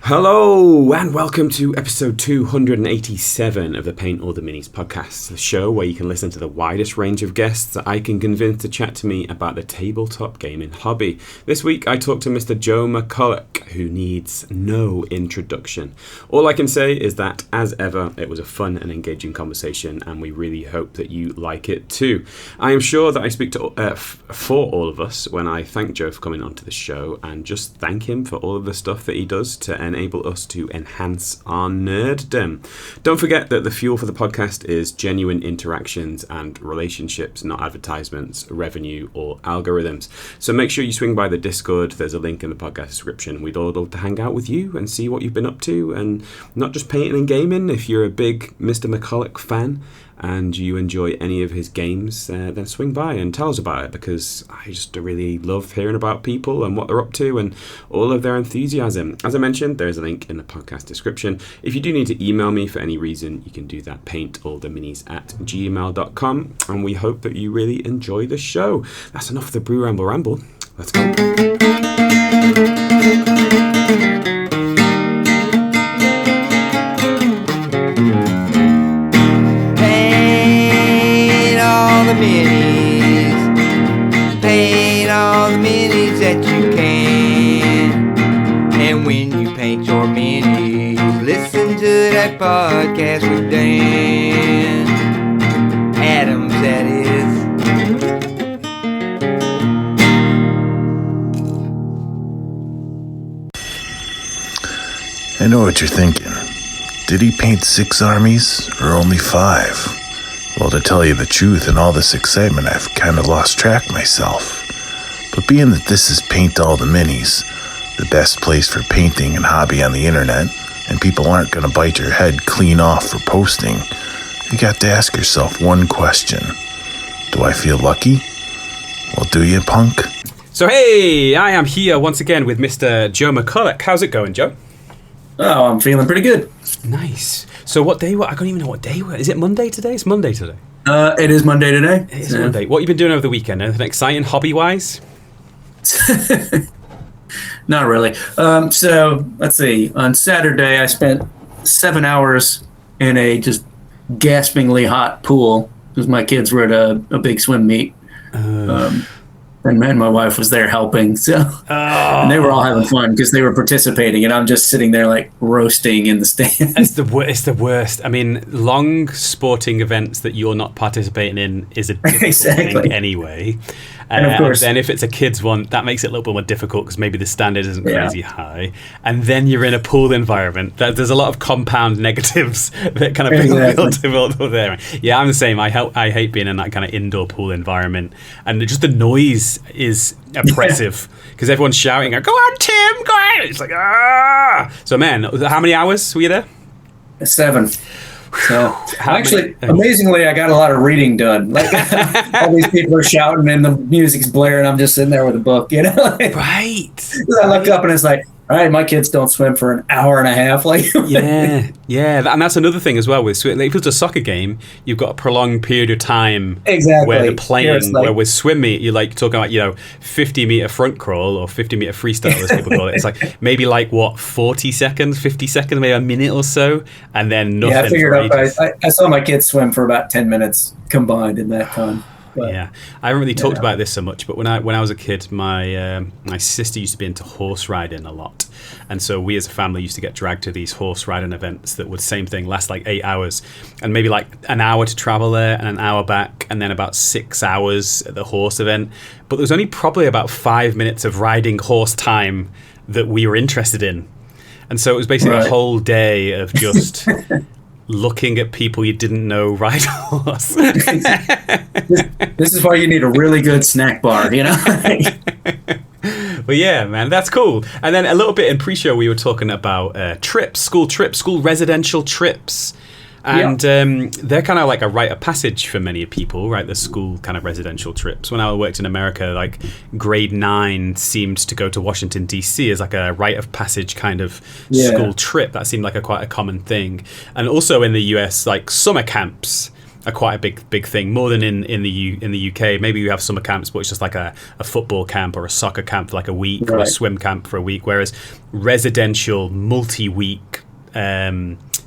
Hello and welcome to episode 287 of the Paint All the Minis podcast, the show where you can listen to the widest range of guests that I can convince to chat to me about the tabletop gaming hobby. This week I talked to Mr Joe McCullough, who needs no introduction. All I can say is that, as ever, it was a fun and engaging conversation, and we really hope that you like it too. I am sure that I speak to for all of us when I thank Joe for coming onto the show and just thank him for all of the stuff that he does to enable us to enhance our nerddom. Don't forget that the fuel for the podcast is genuine interactions and relationships, not advertisements, revenue, or algorithms. So make sure you swing by the Discord. There's a link in the podcast description. We'd all love to hang out with you and see what you've been up to, and not just painting and gaming. If you're a big Mr. McCullough fan and you enjoy any of his games, then swing by and tell us about it, because I just really love hearing about people and what they're up to and all of their enthusiasm. As I mentioned, there's a link in the podcast description. If you do need to email me for any reason, you can do that, paintalltheminis@gmail.com, and we hope that you really enjoy the show. That's enough of the Brew Ramble. Let's go. Paint all the minis that you can. And when you paint your minis, listen to that podcast with Dan Adams, that is. I know what you're thinking. Did he paint 6 armies or only 5? Well, to tell you the truth, in all this excitement, I've kind of lost track myself. But being that this is Paint All the Minis, the best place for painting and hobby on the internet, and people aren't going to bite your head clean off for posting, you got to ask yourself one question. Do I feel lucky? Well, do you, punk? So hey, I am here once again with Mr. Joe McCullough. How's it going, Joe? Oh, I'm feeling pretty good. Nice. So what day? I don't even know what day we're. Is it Monday today? It's Monday today. It is Monday today. It is Monday. What have you been doing over the weekend? Anything exciting hobby-wise? Not really. So let's see. On Saturday, I spent 7 hours in a just gaspingly hot pool because my kids were at a big swim meet. And my wife was there helping, and they were all having fun because they were participating, and I'm just sitting there like roasting in the stands. It's the worst. I mean, long sporting events that you're not participating in is a difficult thing anyway. And of course, then if it's a kids one, that makes it a little bit more difficult because maybe the standard isn't crazy high. And then you're in a pool environment. There's a lot of compound negatives that kind of feel difficult there. Yeah, I'm the same. I hate being in that kind of indoor pool environment, and just the noise is oppressive because everyone's shouting, "Go on, Tim! Go on!" It's like ah. So man, how many hours were you there? 7. So amazingly, I got a lot of reading done. Like all these people are shouting and the music's blaring. I'm just sitting there with a book, you know. Right. I look up and it's like, all right, my kids don't swim for an hour and a half. Like, yeah, and that's another thing as well with swimming. Like, if it's a soccer game, you've got a prolonged period of time where they're playing. Where with swim meet, you're like talking about 50-meter front crawl or 50-meter freestyle, as people call it. It's like maybe 40 seconds, 50 seconds, maybe a minute or so, and then nothing. Yeah, I figured out. I saw my kids swim for about 10 minutes combined in that time. But, yeah, I haven't really talked about this so much, but when I was a kid, my sister used to be into horse riding a lot, and so we as a family used to get dragged to these horse riding events that would same thing last like 8 hours, and maybe like an hour to travel there and an hour back, and then about 6 hours at the horse event. But there was only probably about 5 minutes of riding horse time that we were interested in, and so it was basically a whole day of just looking at people you didn't know ride a horse. This is why you need a really good snack bar, you know? Well, yeah, man, that's cool. And then a little bit in pre-show, we were talking about school residential trips. And they're kind of like a rite of passage for many people, right? The school kind of residential trips. When I worked in America, like grade 9 seemed to go to Washington, D.C. as like a rite of passage kind of school trip. That seemed like quite a common thing. And also in the US, like summer camps quite a big thing, more than in the UK. Maybe we have summer camps, but it's just like a football camp or a soccer camp for like a week, or a swim camp for a week. Whereas residential multi-week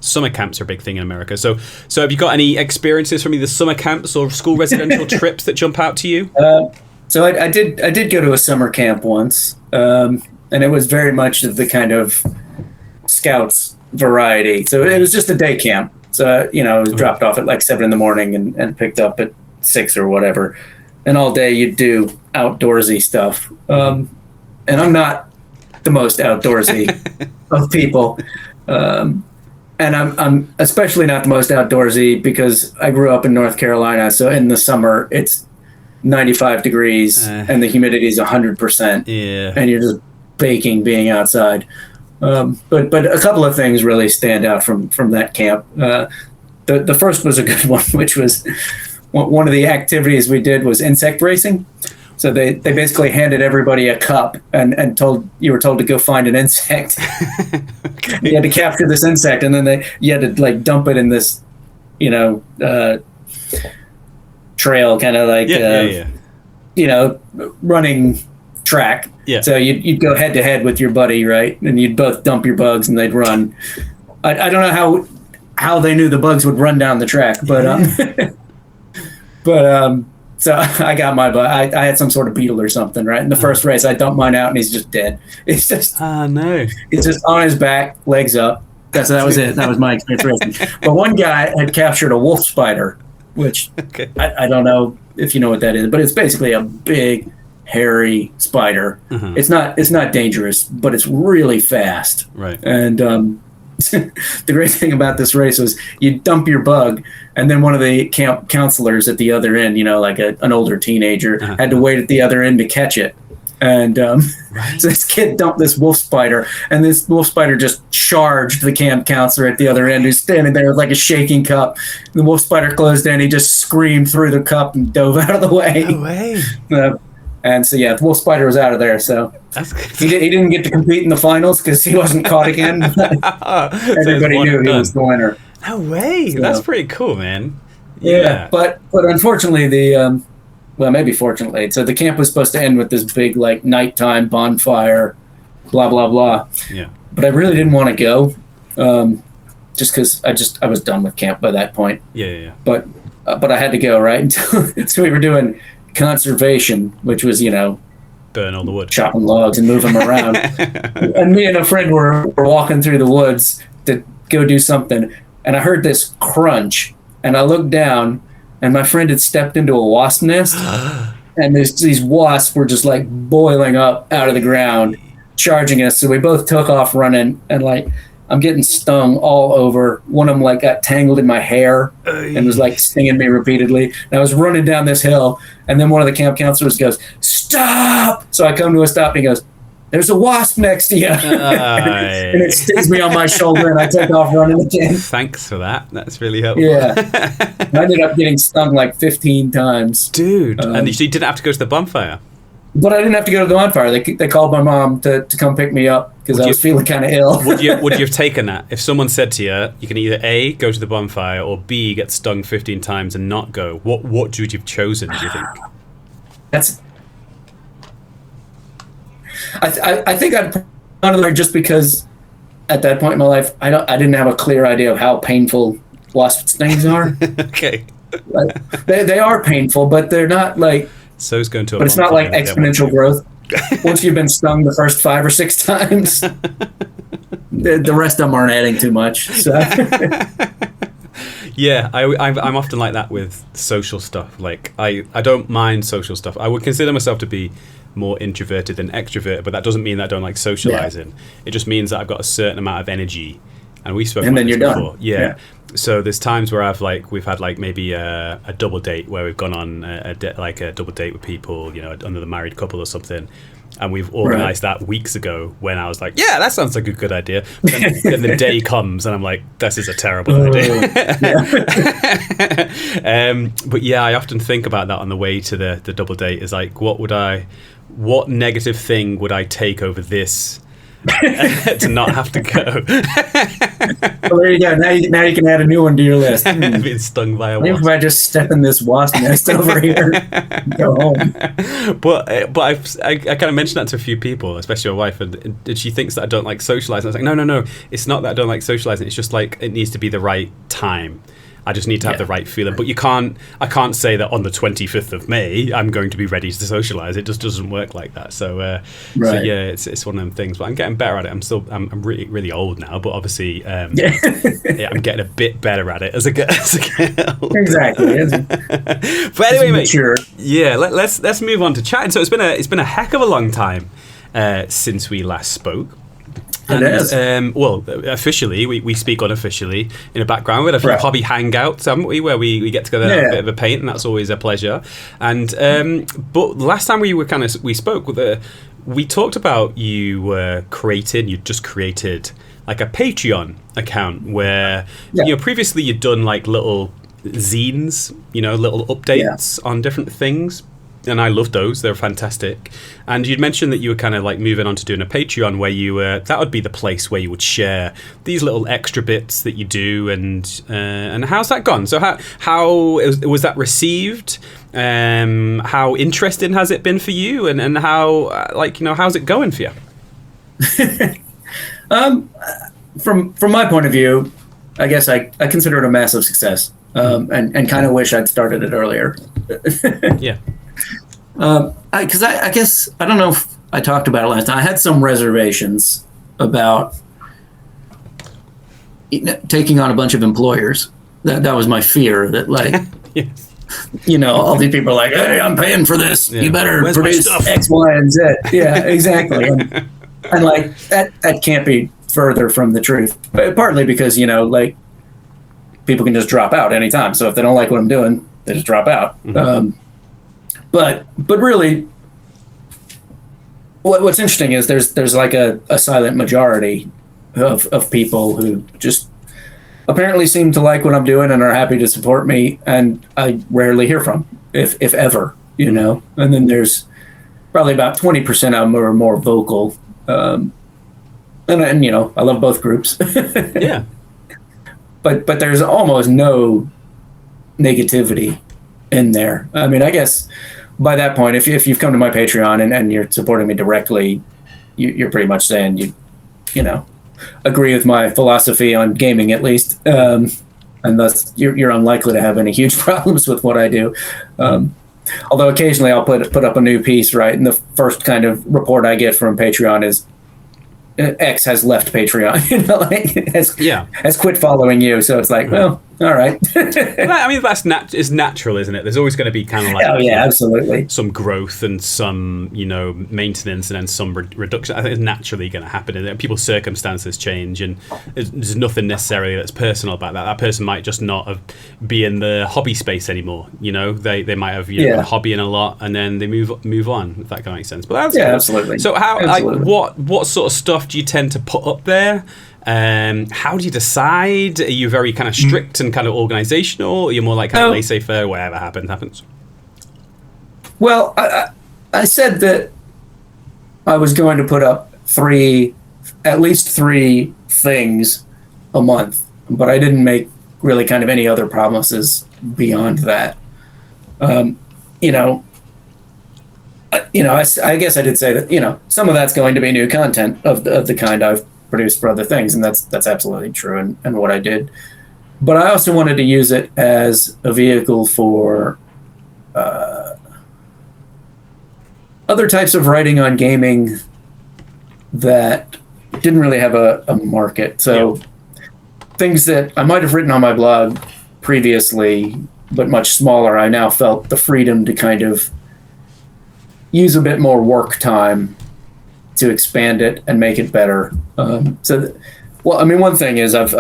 summer camps are a big thing in America. So have you got any experiences from either summer camps or school residential trips that jump out to you? So I did go to a summer camp once, and it was very much of the kind of Scouts variety. So it was just a day camp. So, it was dropped off at like 7 a.m. and picked up at 6 or whatever. And all day you'd do outdoorsy stuff. And I'm not the most outdoorsy of people. And I'm especially not the most outdoorsy because I grew up in North Carolina. So in the summer, it's 95 degrees and the humidity is 100%. Yeah. And you're just baking being outside. But a couple of things really stand out from that camp. The first was a good one, which was one of the activities we did was insect racing. So they basically handed everybody a cup and you were told to go find an insect. Okay. You had to capture this insect, and then you had to like dump it in this, trail, kind of like running track. Yeah. So you'd go head to head with your buddy, right? And you'd both dump your bugs, and they'd run. I don't know how they knew the bugs would run down the track, but so I got my bug. I had some sort of beetle or something, right? In the first race, I dumped mine out, and he's just dead. It's just no. He's just on his back, legs up. That was it. That was my experience racing. But one guy had captured a wolf spider, which I don't know if you know what that is, but it's basically a big, hairy spider. Uh-huh. It's not dangerous, but it's really fast. Right. And the great thing about this race was you dump your bug, and then one of the camp counselors at the other end, like an older teenager, had to wait at the other end to catch it. And so this kid dumped this wolf spider, and this wolf spider just charged the camp counselor at the other end, who's standing there with like a shaking cup. The wolf spider closed in. He just screamed through the cup and dove out of the way. No way. And so, the wolf spider was out of there. So he didn't get to compete in the finals because he wasn't caught again. Everybody knew he was the winner. No way. So, that's pretty cool, man. Yeah. But unfortunately, maybe fortunately, so the camp was supposed to end with this big, like, nighttime bonfire, blah, blah, blah. Yeah. But I really didn't want to go just because I was done with camp by that point. Yeah. But I had to go, right? So we were doing conservation, which was, burn all the wood, chopping logs and move them around. And me and a friend were walking through the woods to go do something, and I heard this crunch, and I looked down, and my friend had stepped into a wasp nest, and these wasps were just like boiling up out of the ground, charging us. So we both took off running, and like I'm getting stung all over. One of them like got tangled in my hair and was like stinging me repeatedly. And I was running down this hill, and then one of the camp counselors goes, "Stop!" So I come to a stop, and he goes, "There's a wasp next to you." And it stings me on my shoulder, and I take off running again. Thanks for that. That's really helpful. Yeah. I ended up getting stung like 15 times. Dude. And you didn't have to go to the bonfire? But I didn't have to go to the bonfire. They called my mom to come pick me up because I was feeling kind of ill. Would you have taken that? If someone said to you, you can either A, go to the bonfire, or B, get stung 15 times and not go, what would you have chosen, do you think? I think I'd gone there just because at that point in my life, I didn't have a clear idea of how painful wasp stings are. Okay. They are painful, but they're not like... So it's going to. But it's not like exponential growth. Once you've been stung the first 5 or 6 times, the rest of them aren't adding too much. So. Yeah, I'm often like that with social stuff. Like I don't mind social stuff. I would consider myself to be more introverted than extroverted, but that doesn't mean that I don't like socializing. Yeah. It just means that I've got a certain amount of energy, and we spoke about this before. Yeah. So there's times where we've had like maybe a double date where we've gone on a double date with people, under the married couple or something, and we've organised that weeks ago when I was like, yeah, that sounds like a good idea. Then the day comes and I'm like, this is a terrible idea. But yeah, I often think about that on the way to the double date. Is like, what negative thing would I take over this to not have to go. Well, there you go. Now you can add a new one to your list. Being stung by a Maybe wasp. if I just step in this wasp nest over here and go home. But I kind of mentioned that to a few people, especially my wife, and she thinks that I don't like socializing. I was like, no, it's not that I don't like socializing. It's just like it needs to be the right time. I just need to have the right feeling. But I can't say that on the 25th of May I'm going to be ready to socialize. It just doesn't work like that. So yeah, it's one of them things. But I'm getting better at it. I'm really, really old now, but obviously I'm getting a bit better at it as I get older. Exactly. But anyway, mate, yeah, let's move on to chatting. So it's been a heck of a long time since we last spoke. And, well, officially, we speak unofficially in the background with a few hobby hangouts, haven't we, where we get together and have a bit of a paint, and that's always a pleasure. And but last time we spoke, we talked about you just created like a Patreon account where previously you'd done like little zines, little updates on different things. And I loved those. They're fantastic. And you'd mentioned that you were kind of like moving on to doing a Patreon where that would be the place where you would share these little extra bits that you do. And how's that gone? So how was that received? How interesting has it been for you? And how, how's it going for you? From my point of view, I guess I consider it a massive success. And kind of wish I'd started it earlier. Yeah. Because I guess, I don't know if I talked about it last time. I had some reservations about taking on a bunch of employers. That was my fear, that Yes. all these people are like, hey, I'm paying for this. Yeah. You better Where's produce X, Y, and Z. Yeah, exactly. and like, that can't be further from the truth. But partly because, people can just drop out anytime. So if they don't like what I'm doing, they just drop out. Mm-hmm. But really, what's interesting is there's like a silent majority of people who just apparently seem to like what I'm doing and are happy to support me, and I rarely hear from, if ever, And then there's probably about 20% of them who are more vocal, and I love both groups. Yeah. But there's almost no negativity in there. I mean, I guess by that point, if you've come to my Patreon and you're supporting me directly, you're pretty much saying you agree with my philosophy on gaming, at least, and thus you're unlikely to have any huge problems with what I do. Although occasionally I'll put up a new piece, right, and the first kind of report I get from Patreon is X has left Patreon, has quit following you. So it's like, well, all right. I mean, it's natural, isn't it? There's always going to be kind of like, absolutely, some growth and some, maintenance, and then some reduction. I think it's naturally going to happen. And people's circumstances change, and there's nothing necessarily that's personal about that. That person might just not be in the hobby space anymore. They might have been hobbying a lot, and then they move on. If that kind of makes sense. But that's cool. Absolutely. So what sort of stuff do you tend to put up there? How do you decide? Are you very kind of strict and kind of organizational? Or are you more like kind of laissez-faire, whatever happens? Well, I said that I was going to put up at least three things a month, but I didn't make really kind of any other promises beyond that. I guess I did say that, some of that's going to be new content of the kind I've produced for other things, and that's absolutely true, and what I did. But I also wanted to use it as a vehicle for other types of writing on gaming that didn't really have a market. So things that I might have written on my blog previously, but much smaller, I now felt the freedom to kind of use a bit more work time to expand it and make it better. One thing is I've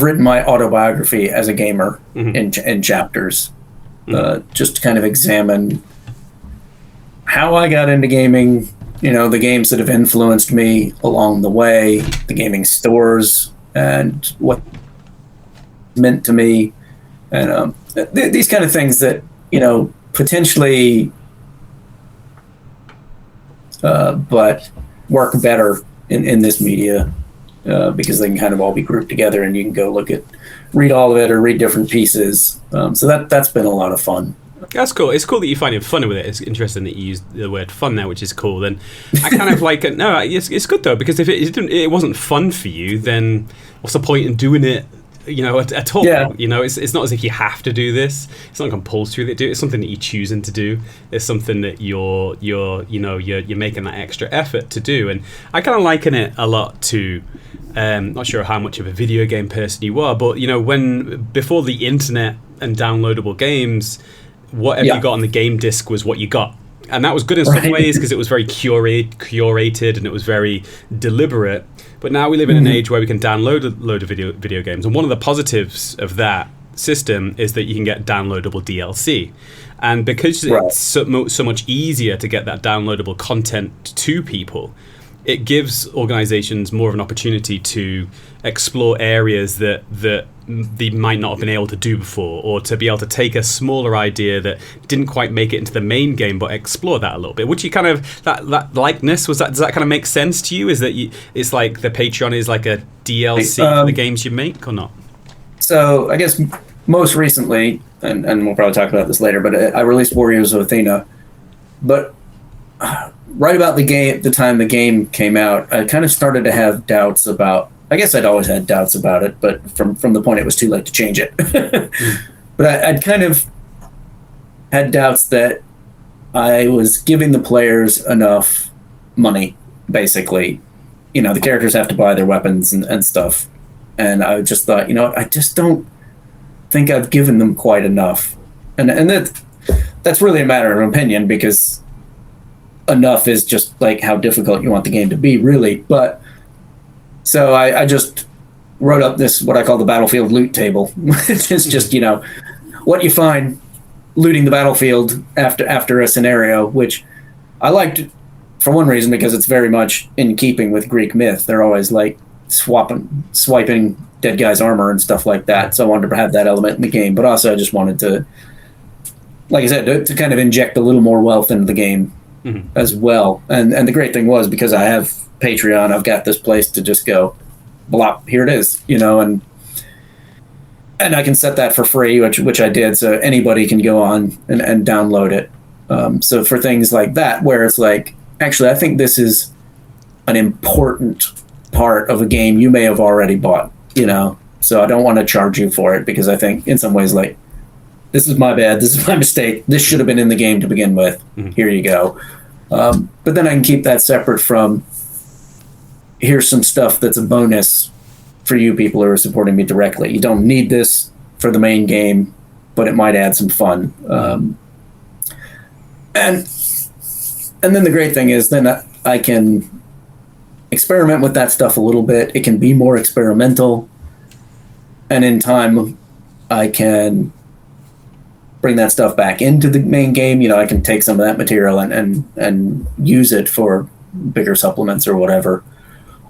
written my autobiography as a gamer in chapters, just to kind of examine how I got into gaming, the games that have influenced me along the way, the gaming stores, and what meant to me, and these kind of things that potentially, but work better in this media because they can kind of all be grouped together, and you can go read all of it or read different pieces. So that's been a lot of fun. That's cool. It's cool that you find it funny with it. It's interesting that you use the word fun now, which is cool. And I kind of like it. No, it's good though, because if it wasn't fun for you, then what's the point in doing it? At all. Yeah. It's not as if you have to do this. It's not compulsory that you do it. It's something that you're choosing to do. It's something that you're making that extra effort to do. And I kind of liken it a lot to. Not sure how much of a video game person you are, but before the internet and downloadable games, whatever you got on the game disc was what you got. And that was good in some ways because it was very curated and it was very deliberate. But now we live in an age where we can download a load of video games. And one of the positives of that system is that you can get downloadable DLC. And because it's so much easier to get that downloadable content to people, it gives organizations more of an opportunity to explore areas that they might not have been able to do before, or to be able to take a smaller idea that didn't quite make it into the main game, but explore that a little bit. Would you kind of that likeness, does that kind of make sense to you? Is that it's like the Patreon is like a DLC for the games you make, or not? So I guess most recently, and we'll probably talk about this later, but I released Warriors of Athena, but right about the time the game came out, I kind of started to have doubts about. I guess I'd always had doubts about it, but from the point it was too late to change it. But I'd kind of had doubts that I was giving the players enough money, basically. The characters have to buy their weapons and stuff. And I just thought, I just don't think I've given them quite enough. And that's really a matter of opinion, because enough is just like how difficult you want the game to be, really. But so I just wrote up this, what I call the battlefield loot table, which is just, what you find looting the battlefield after a scenario, which I liked for one reason, because it's very much in keeping with Greek myth. They're always like swiping dead guys' armor and stuff like that. So I wanted to have that element in the game, but also I just wanted to, like I said, to kind of inject a little more wealth into the game as well. And the great thing was, because I have Patreon, I've got this place to just go, blop, here it is, and I can set that for free, which I did, so anybody can go on and download it. So for things like that, where it's like, actually, I think this is an important part of a game you may have already bought, so I don't want to charge you for it, because I think in some ways, like, this is my bad, this is my mistake, this should have been in the game to begin with, here you go. But then I can keep that separate from, here's some stuff that's a bonus for you people who are supporting me directly. You don't need this for the main game, but it might add some fun. And then the great thing is, then I can experiment with that stuff a little bit. It can be more experimental. And in time, I can bring that stuff back into the main game. I can take some of that material and use it for bigger supplements or whatever.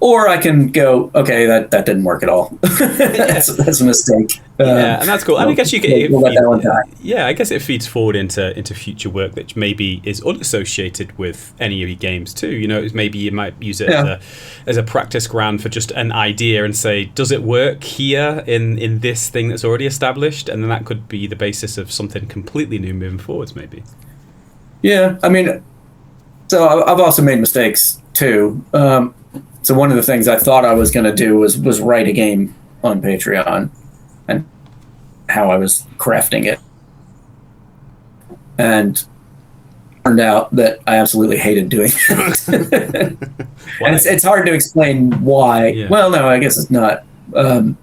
Or I can go, okay, that didn't work at all. that's a mistake. Yeah, and that's cool. And I guess you can. We'll let that one die. Yeah, I guess it feeds forward into future work that maybe is unassociated with any of your games too. Maybe you might use it as a practice ground for just an idea and say, does it work here in this thing that's already established? And then that could be the basis of something completely new moving forwards, maybe. Yeah, I mean, so I've also made mistakes too. So one of the things I thought I was going to do was write a game on Patreon, and how I was crafting it. And turned out that I absolutely hated doing it. And it's hard to explain why. Yeah. Well, no, I guess it's not. I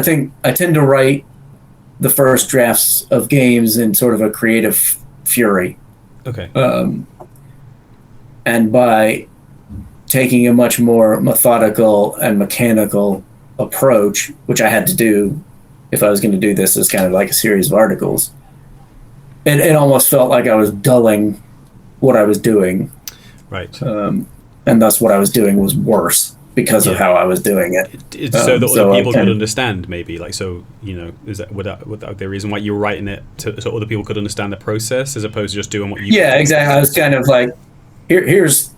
think I tend to write the first drafts of games in sort of a creative fury. Okay. And by taking a much more methodical and mechanical approach, which I had to do if I was going to do this as kind of like a series of articles, it almost felt like I was dulling what I was doing. Right. And thus what I was doing was worse because of how I was doing it. So that other people could understand, maybe, like, so, is that would that the reason why you were writing it so other people could understand the process as opposed to just doing what you exactly. I was kind of like, here's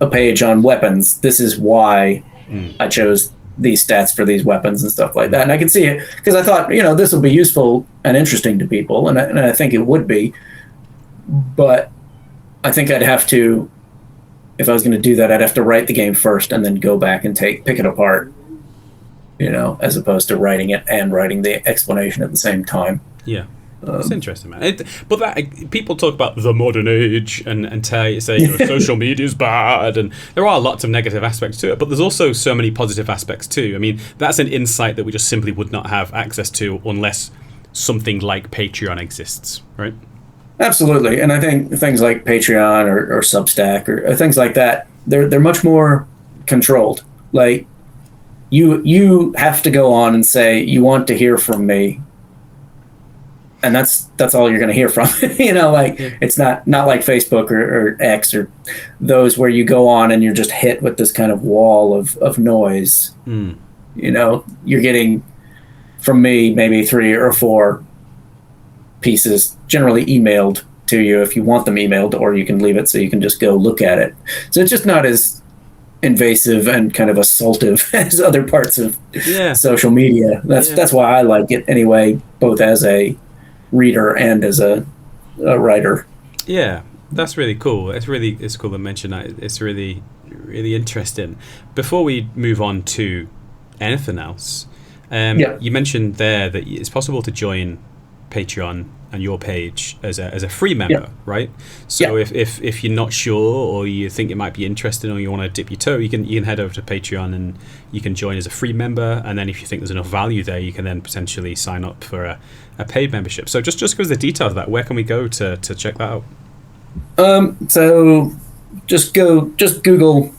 a page on weapons. This is why I chose these stats for these weapons and stuff like that. And I can see it because I thought, this will be useful and interesting to people. And I think it would be. But I think I'd have to, if I was going to do that, I'd have to write the game first and then go back and pick it apart, as opposed to writing it and writing the explanation at the same time. Yeah. It's interesting, man. But people talk about the modern age and say social media is bad, and there are lots of negative aspects to it. But there's also so many positive aspects too. I mean, that's an insight that we just simply would not have access to unless something like Patreon exists, right? Absolutely, and I think things like Patreon or Substack or things like that, they're much more controlled. Like you have to go on and say you want to hear from me. And that's all you're going to hear from. It's not like Facebook or X or those where you go on and you're just hit with this kind of wall of noise. You're getting from me maybe 3 or 4 pieces generally emailed to you if you want them emailed, or you can leave it so you can just go look at it. So it's just not as invasive and kind of assaultive as other parts of social media. That's why I like it anyway, both as a reader and as a writer. Yeah, that's really cool. It's cool to mention that. It's really, really interesting. Before we move on to anything else, you mentioned there that it's possible to join Patreon and your page as a free member, right? So if you're not sure, or you think it might be interesting, or you want to dip your toe, you can head over to Patreon and you can join as a free member. And then if you think there's enough value there, you can then potentially sign up for a paid membership. So just give us the details of that. Where can we go to check that out? So just Google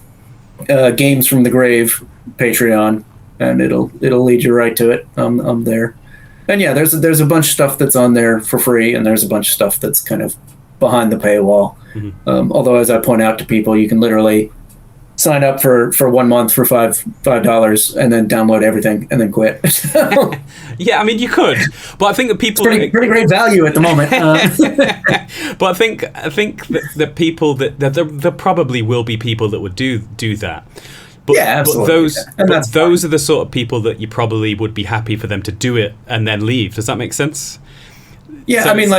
Games from the Grave Patreon, and it'll lead you right to it. I'm there. And there's a bunch of stuff that's on there for free, and there's a bunch of stuff that's kind of behind the paywall. Although, as I point out to people, you can literally sign up for 1 month for $5 and then download everything and then quit. Yeah, I mean, you could, but I think that people pretty great value at the moment. But I think that the people that there probably will be people that would do that. But, absolutely. But those are the sort of people that you probably would be happy for them to do it and then leave. Does that make sense? Yeah, so I mean, so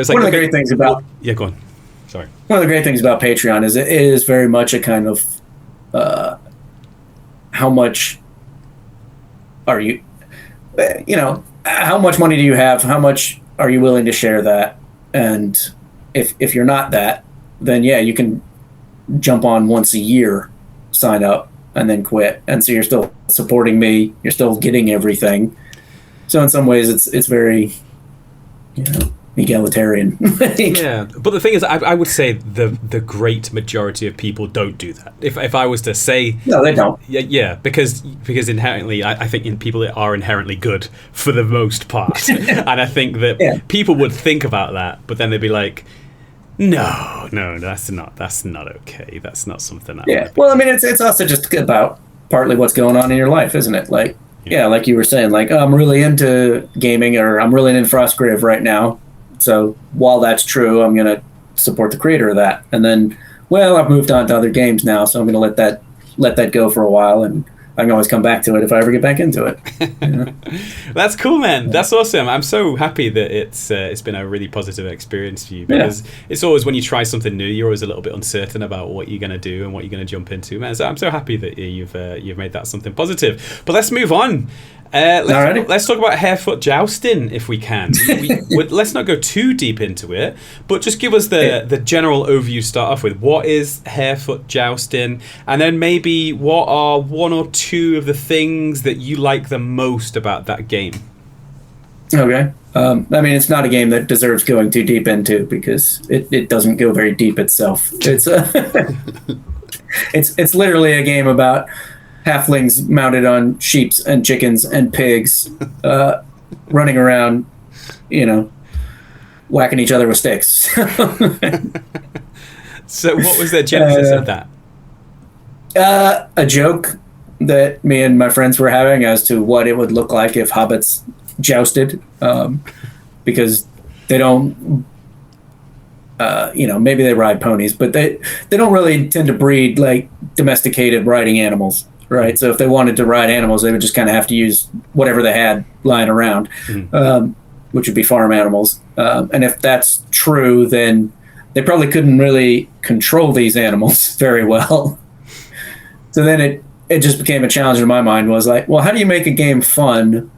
it's like one of the great things about go on. Sorry. One of the great things about Patreon is it is very much a kind of how much are you, how much money do you have? How much are you willing to share that? And if you're not that, then you can jump on once a year, sign up, and then quit. And so you're still supporting me. You're still getting everything. So in some ways, it's very, egalitarian. Yeah, but the thing is, I would say the great majority of people don't do that. If I was to say, no, they don't. Yeah, because inherently, I think people are inherently good for the most part, and I think that people would think about that, but then they'd be like, no, that's not okay. That's not something. Well, I mean, it's also just about partly what's going on in your life, isn't it? Like, like you were saying, like, I'm really into gaming, or I'm really into Frostgrave right now. So while that's true, I'm going to support the creator of that. And then, I've moved on to other games now, so I'm going to let that go for a while, and I can always come back to it if I ever get back into it. That's cool, man. That's awesome. I'm so happy that it's been a really positive experience for you, because it's always, when you try something new, you're always a little bit uncertain about what you're going to do and what you're going to jump into, man. So I'm so happy that you've made that something positive. But let's move on. Let's talk about Harefoot jousting, if we can. Let's not go too deep into it, but just give us the general overview. Start off with, what is Harefoot jousting, and then maybe what are 1 or 2 of the things that you like the most about that game. Okay. I mean, it's not a game that deserves going too deep into, because it doesn't go very deep itself. It's it's literally a game about halflings mounted on sheeps and chickens and pigs, running around, whacking each other with sticks. So what was the genesis of that? A joke that me and my friends were having as to what it would look like if hobbits jousted, because they don't maybe they ride ponies, but they don't really tend to breed like domesticated riding animals, right? So if they wanted to ride animals, they would just kind of have to use whatever they had lying around, which would be farm animals. And if that's true, then they probably couldn't really control these animals very well. So then it just became a challenge in my mind, was like, well, how do you make a game fun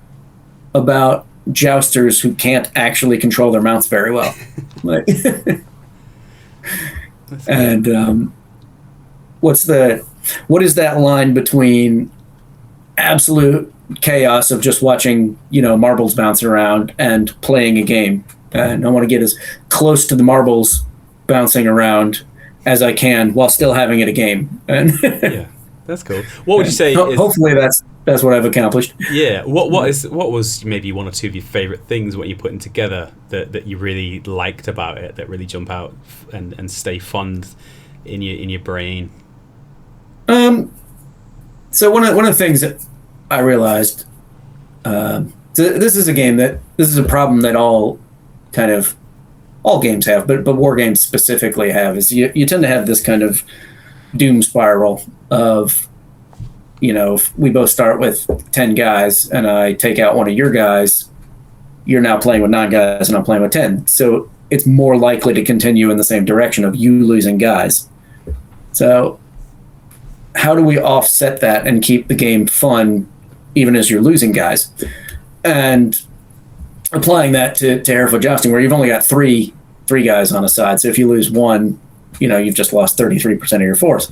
about jousters who can't actually control their mounts very well? Like, and what is that line between absolute chaos of just watching, marbles bouncing around and playing a game? And I want to get as close to the marbles bouncing around as I can while still having it a game. And yeah, that's cool. What would you say? Hopefully that's what I've accomplished. Yeah. What was maybe one or two of your favorite things what you're putting together that you really liked about it, that really jump out and stay fun in your brain? So one of the things that I realized, this is a problem that all games have, but war games specifically have, is you tend to have this kind of doom spiral of, if we both start with 10 guys and I take out one of your guys, you're now playing with 9 guys and I'm playing with 10. So it's more likely to continue in the same direction of you losing guys. So how do we offset that and keep the game fun even as you're losing guys? And applying that to Harefoot jousting, where you've only got three guys on a side. So if you lose one, you've just lost 33% of your force.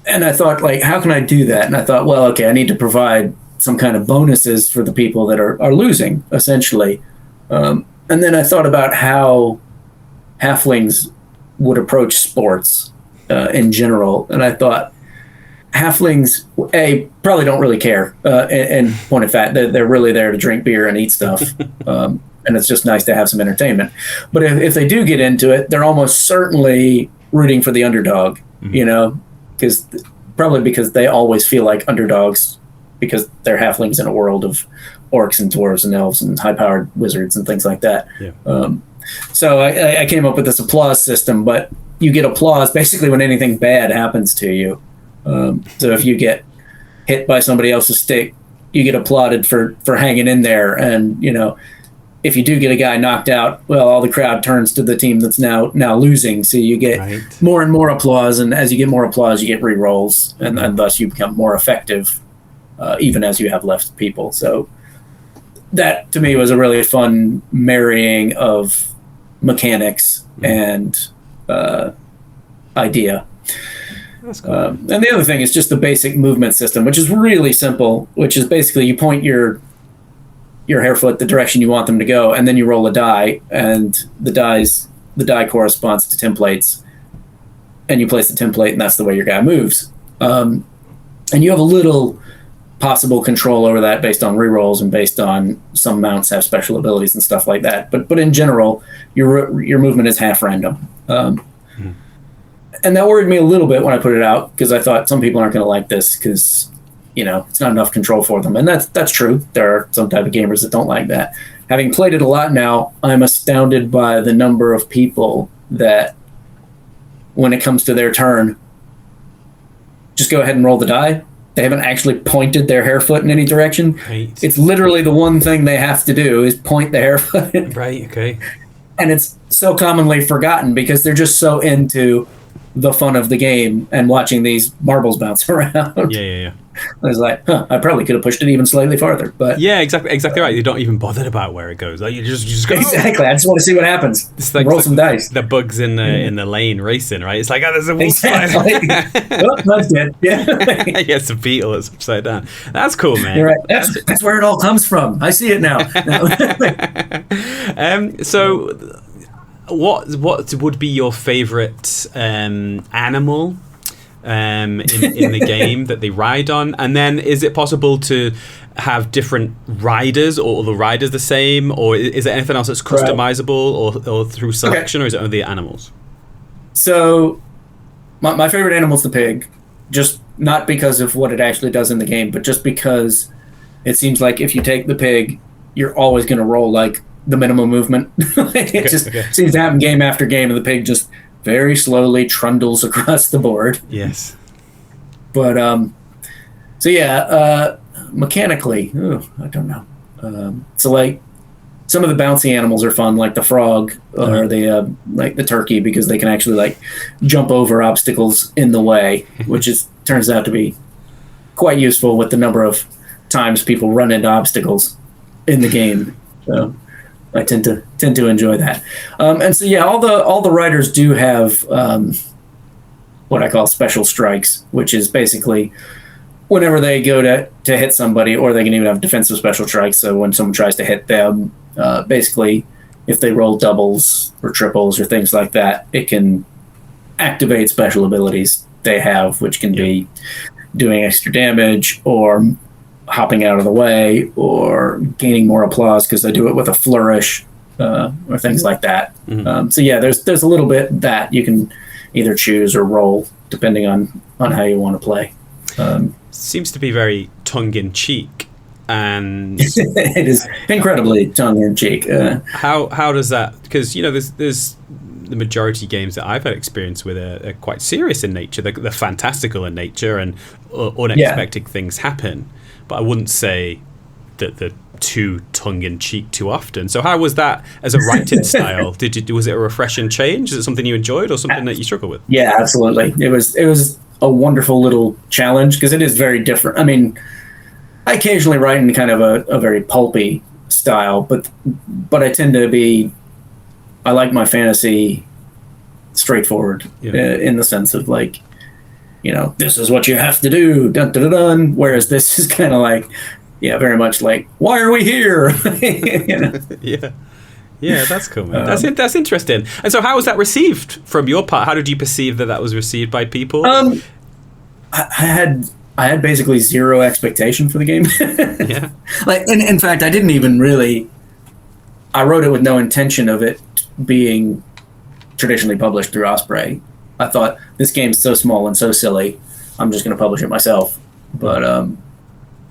And I thought, like, how can I do that? And I thought, well, okay, I need to provide some kind of bonuses for the people that are losing, essentially. And then I thought about how halflings would approach sports in general. And I thought, halflings, probably don't really care. And point of fact, they're really there to drink beer and eat stuff. And it's just nice to have some entertainment. But if they do get into it, they're almost certainly rooting for the underdog, because they always feel like underdogs because they're halflings in a world of orcs and dwarves and elves and high-powered wizards and things like that. Yeah. So I came up with this applause system, but you get applause basically when anything bad happens to you. So if you get hit by somebody else's stick, you get applauded for hanging in there. And, if you do get a guy knocked out, well, all the crowd turns to the team that's now losing. So you get more and more applause. And as you get more applause, you get re-rolls. And thus you become more effective, even as you have less people. So that, to me, was a really fun marrying of mechanics and idea. That's cool. And the other thing is just the basic movement system, which is really simple, which is basically you point your Harefoot the direction you want them to go, and then you roll a die, and the die corresponds to templates, and you place the template, and that's the way your guy moves. And you have a little possible control over that based on rerolls and based on some mounts have special abilities and stuff like that. But in general, your movement is half random. And that worried me a little bit when I put it out, because I thought some people aren't going to like this because, it's not enough control for them. And that's true. There are some type of gamers that don't like that. Having played it a lot now, I'm astounded by the number of people that, when it comes to their turn, just go ahead and roll the die. They haven't actually pointed their Harefoot in any direction. Right. It's literally the one thing they have to do is point the Harefoot. Right, okay. And it's so commonly forgotten because they're just so into the fun of the game and watching these marbles bounce around. Yeah. I was like, I probably could have pushed it even slightly farther. But yeah, exactly right. You're not even bothered about where it goes. Like you just go. Exactly. I just want to see what happens. It's like, roll some dice. The bugs in the lane racing, right? It's like, there's a wolf exactly. Oh, that's dead. Yeah. Yeah, it's a beetle that's upside down. That's cool, man. You're right. That's where it all comes from. I see it now. So what would be your favorite animal in the game that they ride on? And then is it possible to have different riders, or are the riders the same, or is there anything else that's customizable or through selection, or is it only the animals? So my favorite animal is the pig, just not because of what it actually does in the game, but just because it seems like if you take the pig, you're always going to roll like the minimum movement. It seems to happen game after game, and the pig just very slowly trundles across the board. Yes. But so yeah, mechanically, I don't know. So like some of the bouncy animals are fun, like the frog or the like the turkey, because they can actually like jump over obstacles in the way, which turns out to be quite useful with the number of times people run into obstacles in the game. So I tend to enjoy that. And so yeah, all the riders do have what I call special strikes, which is basically whenever they go to hit somebody, or they can even have defensive special strikes. So when someone tries to hit them, basically if they roll doubles or triples or things like that, it can activate special abilities they have, which can be doing extra damage or hopping out of the way or gaining more applause because they do it with a flourish or things like that. So yeah, there's a little bit that you can either choose or roll depending on how you want to play. Seems to be very tongue-in-cheek, and it is incredibly tongue-in-cheek. How does that? Because there's the majority games that I've had experience with are quite serious in nature. They're fantastical in nature, and unexpected things happen. But I wouldn't say that they're too tongue-in-cheek too often. So how was that as a writing style? Was it a refreshing change? Is it something you enjoyed or something that you struggle with? Yeah, absolutely. It was a wonderful little challenge because it is very different. I mean, I occasionally write in kind of a very pulpy style, but I tend to be, I like my fantasy straightforward in the sense of like, this is what you have to do, dun dun dun dun. Whereas this is kind of like, very much like, why are we here? Yeah, that's cool, man. That's interesting. And so how was that received from your part? How did you perceive that was received by people? I had basically zero expectation for the game. Yeah. Like, in fact, I didn't even really, I wrote it with no intention of it being traditionally published through Osprey. I thought, this game's so small and so silly, I'm just going to publish it myself. But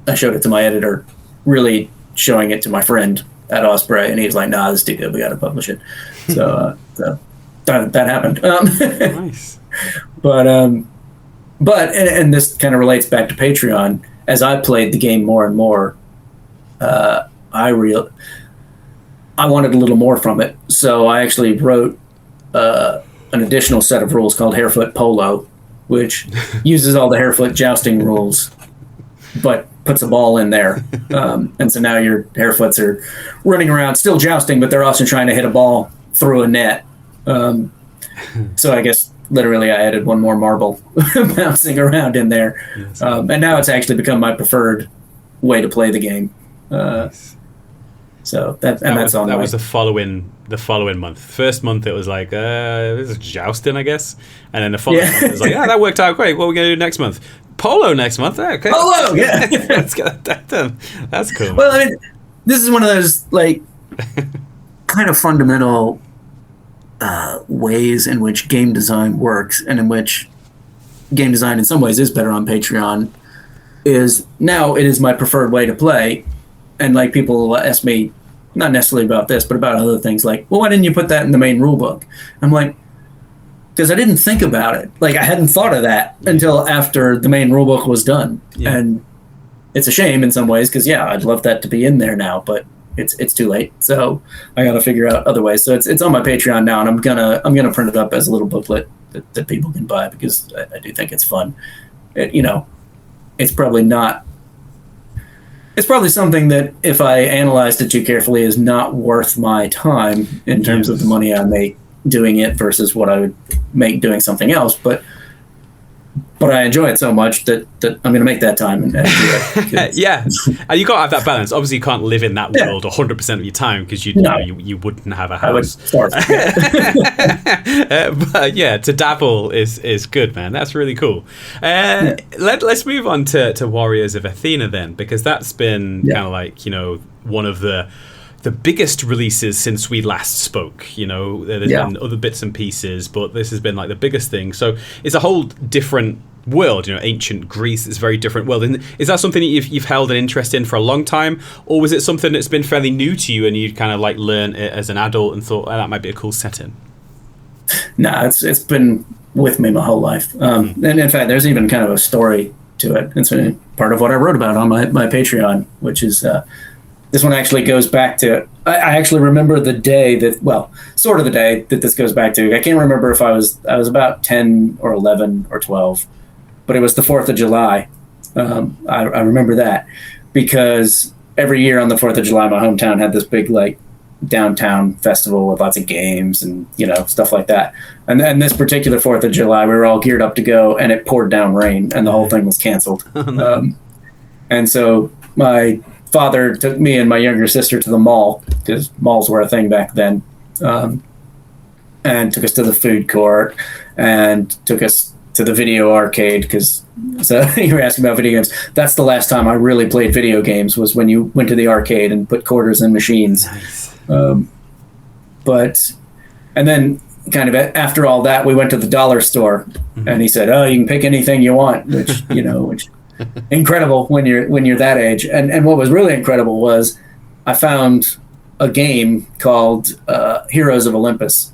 I showed it to my editor, really showing it to my friend at Osprey, and he was like, "Nah, this is too good. We got to publish it." So that happened. Nice. But and this kind of relates back to Patreon. As I played the game more and more, I wanted a little more from it. So I actually wrote an additional set of rules called Harefoot Polo, which uses all the Harefoot jousting rules, but puts a ball in there. And so now your Harefoots are running around, still jousting, but they're also trying to hit a ball through a net. So I guess literally I added one more marble bouncing around in there. Yes. And now it's actually become my preferred way to play the game. Nice. So that's on. That was the following month. First month it was like this is jousting, I guess, and then the following month it was like, that worked out great. What are we gonna do next month? Polo next month. Okay. Polo, yeah. Let's get that done. That's cool. Well, I mean, this is one of those like kind of fundamental ways in which game design works, and in which game design in some ways is better on Patreon. Is now it is my preferred way to play. And like people ask me, not necessarily about this, but about other things like, well, why didn't you put that in the main rule book? I'm like, because I didn't think about it. Like I hadn't thought of that until after the main rule book was done. Yeah. And it's a shame in some ways because I'd love that to be in there now, but it's too late. So I got to figure out other ways. So it's on my Patreon now, and I'm gonna print it up as a little booklet that people can buy because I do think it's fun. It's probably not. It's probably something that if I analyzed it too carefully is not worth my time in terms of the money I make doing it versus what I would make doing something else. But I enjoy it so much that I'm going to make that time and do it. Yeah, and you got to have that balance. Obviously, you can't live in that world 100% of your time because you wouldn't have a house. I would starve. But yeah, to dabble is good, man. That's really cool. Let's move on to Warriors of Athena then, because that's been kind of like one of the biggest releases since we last spoke. There's been other bits and pieces, but this has been like the biggest thing. So it's a whole different world. Ancient Greece is a very different world. And is that something that you've held an interest in for a long time, or was it something that's been fairly new to you and you kind of like learn it as an adult and thought, that might be a cool setting? No, it's been with me my whole life. And in fact, there's even kind of a story to it. It's part of what I wrote about on my Patreon, which is this one actually goes back to, I actually remember the day that, well, sort of the day that this goes back to. I can't remember if I was about 10 or 11 or 12, but it was the 4th of July. I remember that because every year on the 4th of July, my hometown had this big, like, downtown festival with lots of games and, stuff like that. And then this particular 4th of July, we were all geared up to go, and it poured down rain, and the whole thing was canceled. And so my father took me and my younger sister to the mall, because malls were a thing back then, and took us to the food court and took us to the video arcade, because you were asking about video games. That's the last time I really played video games, was when you went to the arcade and put quarters in machines. Nice. And then kind of after all that, we went to the dollar store, and he said, "Oh, you can pick anything you want," which, which incredible when you're that age. And what was really incredible was I found a game called Heroes of Olympus,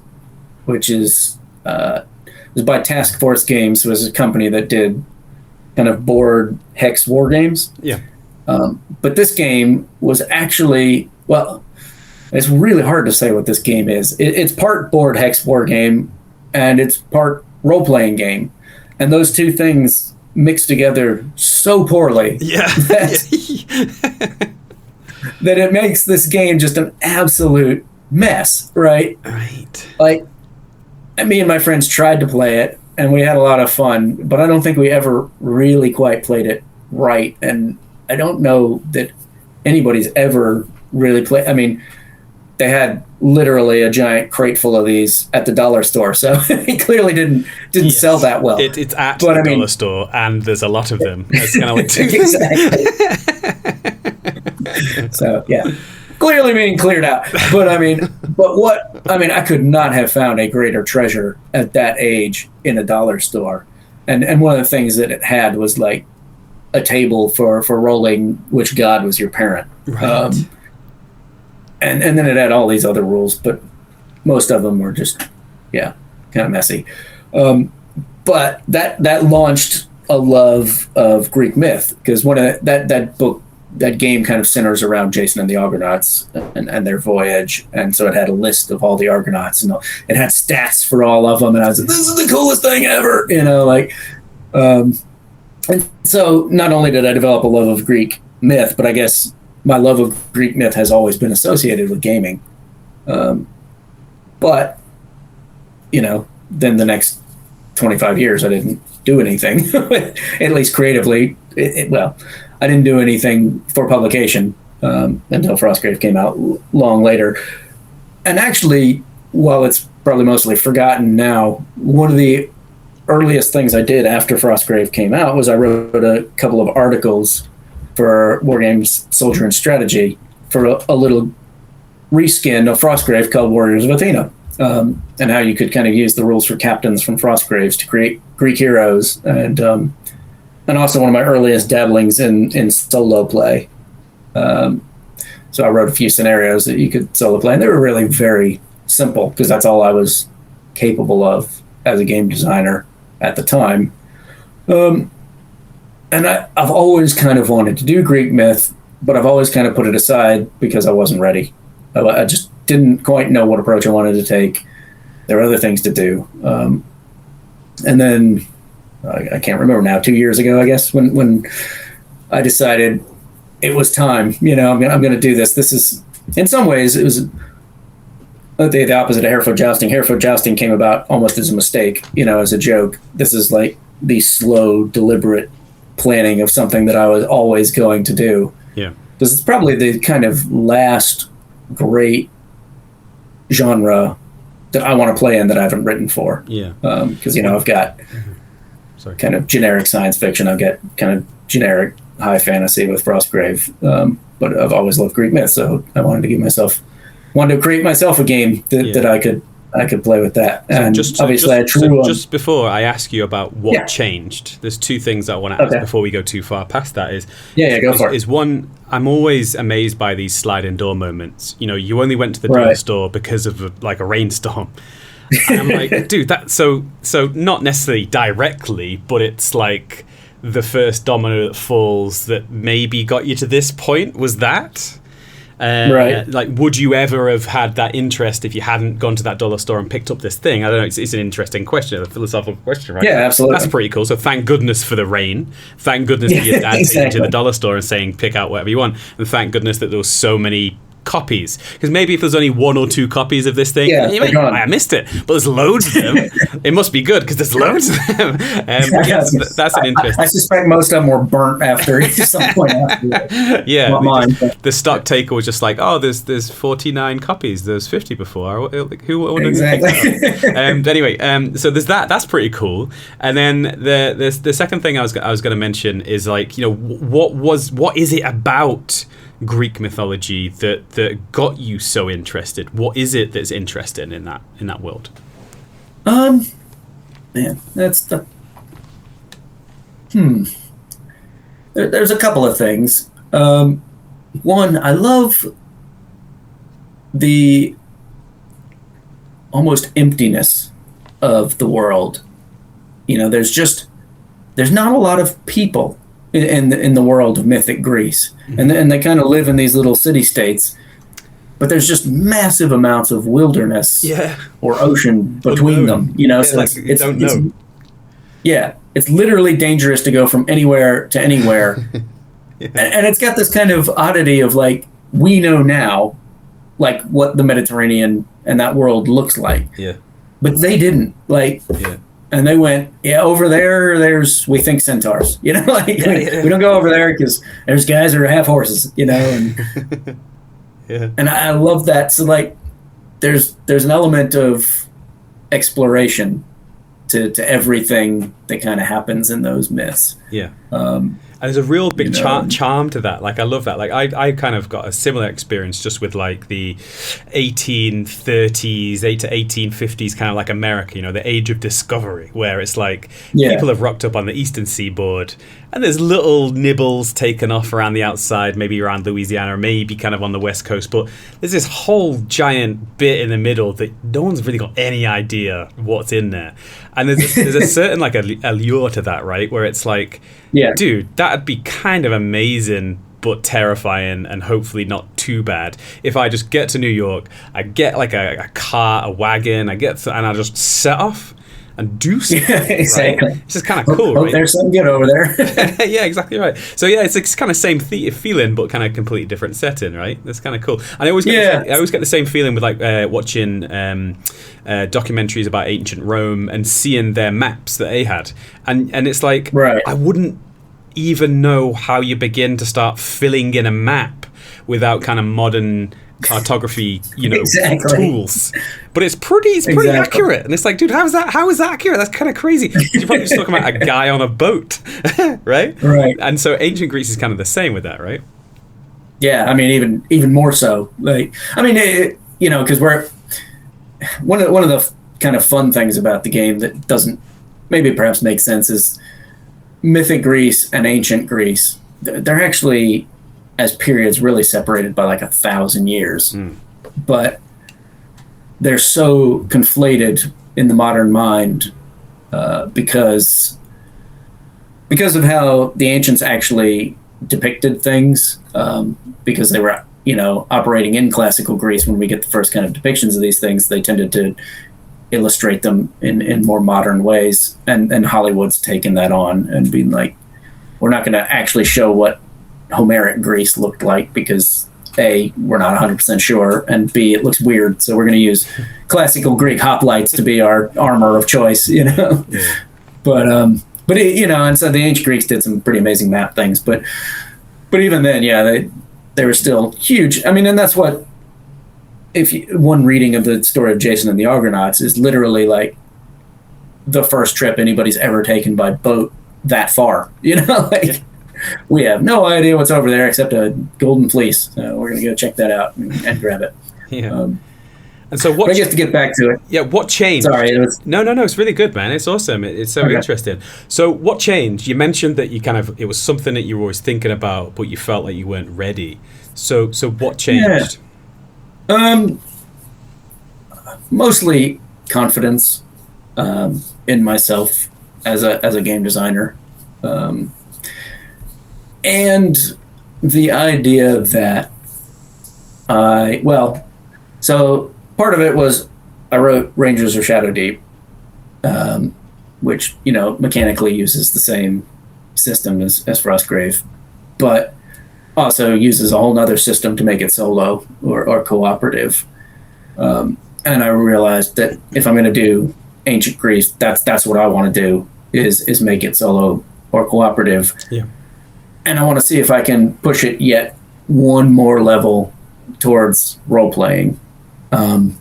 which is was by Task Force Games, who was a company that did kind of board hex war games. Yeah. But this game was actually, well, it's really hard to say what this game is. It's part board hex war game, and it's part role-playing game. And those two things mixed together so poorly that it makes this game just an absolute mess, right? Right. Like, me and my friends tried to play it, and we had a lot of fun, but I don't think we ever really quite played it right. And I don't know that anybody's ever really played. I mean, they had literally a giant crate full of these at the dollar store, so it clearly didn't sell that well. It's at the dollar store, and there's a lot of them. It's kind of like exactly. So yeah, clearly being cleared out. But I could not have found a greater treasure at that age in a dollar store. And one of the things that it had was like a table for rolling which god was your parent. Right. And then it had all these other rules, but most of them were just, kind of messy. But that launched a love of Greek myth, because one of that game kind of centers around Jason and the Argonauts and their voyage, and so it had a list of all the Argonauts, and it had stats for all of them, and I was like, this is the coolest thing ever, and so not only did I develop a love of Greek myth, but I guess my love of Greek myth has always been associated with gaming. But, then the next 25 years, I didn't do anything, at least creatively. I didn't do anything for publication until Frostgrave came out long later. And actually, while it's probably mostly forgotten now, one of the earliest things I did after Frostgrave came out was I wrote a couple of articles for Wargames Soldier and Strategy for a little reskin of Frostgrave called Warriors of Athena, and how you could kind of use the rules for captains from Frostgraves to create Greek heroes, and also one of my earliest dabblings in solo play. So I wrote a few scenarios that you could solo play, and they were really very simple because that's all I was capable of as a game designer at the time. And I've always kind of wanted to do Greek myth, but I've always kind of put it aside because I wasn't ready. I just didn't quite know what approach I wanted to take. There were other things to do. And then, I can't remember now, 2 years ago, I guess, when I decided it was time, I'm going to do this. This is, in some ways, it was the opposite of Harefoot Jousting. Harefoot Jousting came about almost as a mistake, as a joke. This is like the slow, deliberate planning of something that I was always going to do. Yeah. Because it's probably the kind of last great genre that I want to play in that I haven't written for. Yeah. Because, I've got kind of generic science fiction. I've got kind of generic high fantasy with Frostgrave. But I've always loved Greek myth, so I wanted to create myself a game that I could I could play with that. And just before I ask you about what changed, there's two things I want to ask before we go too far past that. Go for it. Is one, I'm always amazed by these sliding door moments. You know, you only went to the dollar store because of a rainstorm. And I'm like, dude, that so not necessarily directly, but it's like the first domino that falls that maybe got you to this point was that. Like, would you ever have had that interest if you hadn't gone to that dollar store and picked up this thing? I don't know. It's an interesting question, a philosophical question, right? Yeah, absolutely. That's pretty cool. So thank goodness for the rain. Thank goodness for your dad taking you to the dollar store and saying, pick out whatever you want. And thank goodness that there was so many copies, because maybe if there's only 1 or 2 copies of this thing, I missed it, but there's loads of them. It must be good because there's loads of them. That's an interesting. I suspect most of them were burnt after some point after. The stock taker was just like, oh, there's 49 copies, there's 50 before. Who would have picked it up? Anyway, so there's that. That's pretty cool. And then the second thing I was going to mention is, like, you know, what is it about Greek mythology that got you so interested? What is it that's interesting in that world? Man, that's the There's a couple of things. One, I love the almost emptiness of the world. You know, there's not a lot of people in the world of mythic Greece, and they kind of live in these little city-states, but there's just massive amounts of wilderness or ocean between them. You know, so it's literally dangerous to go from anywhere to anywhere. And it's got this kind of oddity of, like, we know now, like, what the Mediterranean and that world looks like. Yeah. But they didn't. Like, and they went, over there's, we think, centaurs. You know, like, we don't go over there because there's guys that have horses, you know. And, and I love that. So, like, there's an element of exploration to everything that kind of happens in those myths. Yeah. And there's a real big charm to that. Like, I love that. Like, I kind of got a similar experience just with, like, the 1830s, to 1850s, kind of like America, you know, the age of discovery, where it's like people have rocked up on the eastern seaboard and there's little nibbles taken off around the outside, maybe around Louisiana, or maybe kind of on the west coast. But there's this whole giant bit in the middle that no one's really got any idea what's in there. And there's a certain, like, allure to that, right? Where it's like, dude, that'd be kind of amazing, but terrifying, and hopefully not too bad. If I just get to New York, I get, like, a car, a wagon, and I just set off and do something. Exactly. Right? It's just kind of cool, right? There's something good over there. Yeah, exactly right. So it's kind of same feeling, but kind of completely different setting, right? That's kind of cool. And I always get the same feeling with, like, watching documentaries about ancient Rome and seeing their maps that they had, and it's like, I wouldn't even know how you begin to start filling in a map without kind of modern cartography, you know, tools. But it's pretty accurate, and it's like, dude, how is that accurate? That's kind of crazy. You're probably just talking about a guy on a boat. right And so ancient Greece is kind of the same with that, right? Yeah, I mean, even more so. Like, I mean, you know, because we're one of the kind of fun things about the game that doesn't maybe perhaps make sense is mythic Greece and ancient Greece. They're actually, as periods, really separated by like 1,000 years, but they're so conflated in the modern mind because of how the ancients actually depicted things, because they were, you know, operating in classical Greece. When we get the first kind of depictions of these things, they tended to illustrate them in more modern ways, and Hollywood's taken that on and been like, we're not going to actually show what Homeric Greece looked like because A, we're not 100% sure, and B, it looks weird, so we're going to use classical Greek hoplites to be our armor of choice, you know. But you know, and so the ancient Greeks did some pretty amazing map things, but even then, they were still huge. I mean, and that's what, one reading of the story of Jason and the Argonauts is literally like the first trip anybody's ever taken by boat that far, you know, like we have no idea what's over there except a golden fleece. So we're going to go check that out and grab it. And so But I guess to get back to it. Yeah, what changed? Sorry, it was... No, it's really good, man. It's awesome. It's so interesting. So what changed? You mentioned that it was something that you were always thinking about, but you felt like you weren't ready. So what changed? Mostly confidence in myself as a game designer. And the idea that so part of it was I wrote Rangers of Shadow Deep, which, mechanically uses the same system as Frostgrave, but also uses a whole nother system to make it solo or cooperative. And I realized that if I'm going to do Ancient Greece, that's what I want to do is make it solo or cooperative. Yeah. And I want to see if I can push it yet one more level towards role playing. And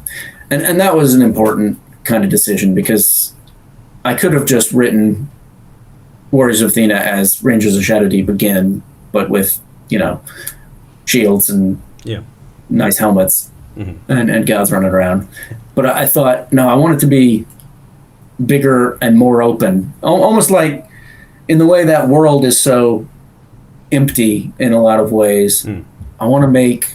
that was an important kind of decision, because I could have just written Warriors of Athena as Rangers of Shadow Deep again, but with, shields and nice helmets and gods running around. But I thought, no, I want it to be bigger and more open. Almost like in the way that world is so empty in a lot of ways. I want to make...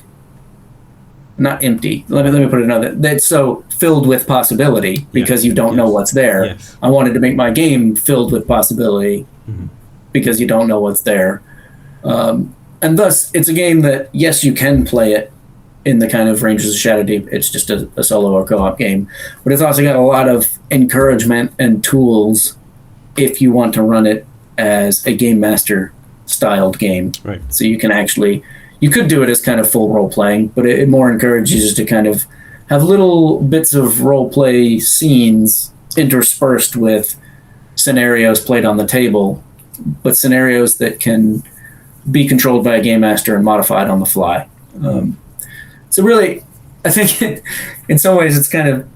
Not empty. Let me put it another. That's so filled with possibility because you don't know what's there. Yes. I wanted to make my game filled with possibility because you don't know what's there. And thus, it's a game that, yes, you can play it in the kind of Rangers of Shadow Deep. It's just a solo or co-op game. But it's also got a lot of encouragement and tools if you want to run it as a Game Master styled game. Right. So you can actually... You could do it as kind of full role playing, but it more encourages you to kind of have little bits of role play scenes interspersed with scenarios played on the table, but scenarios that can be controlled by a game master and modified on the fly. So really, I think in some ways it's kind of,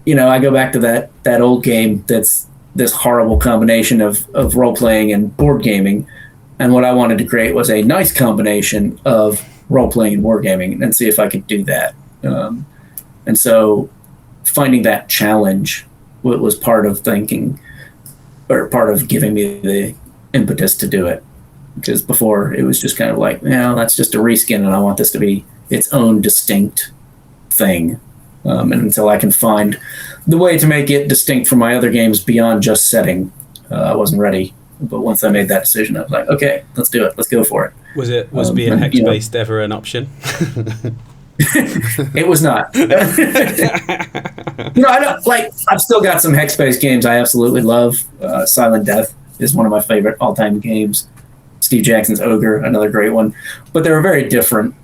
I go back to that old game that's this horrible combination of role playing and board gaming. And what I wanted to create was a nice combination of role-playing and wargaming, and see if I could do that. And so finding that challenge was part of thinking, or part of giving me the impetus to do it. Because before, it was just kind of like, that's just a reskin, and I want this to be its own distinct thing. And until I can find the way to make it distinct from my other games beyond just setting, I wasn't ready. But once I made that decision, I was like, okay, let's do it. Let's go for it. Was being hex-based ever an option? It was not. I don't I've still got some hex-based games I absolutely love. Silent Death is one of my favorite all-time games. Steve Jackson's Ogre, another great one. But they're a very different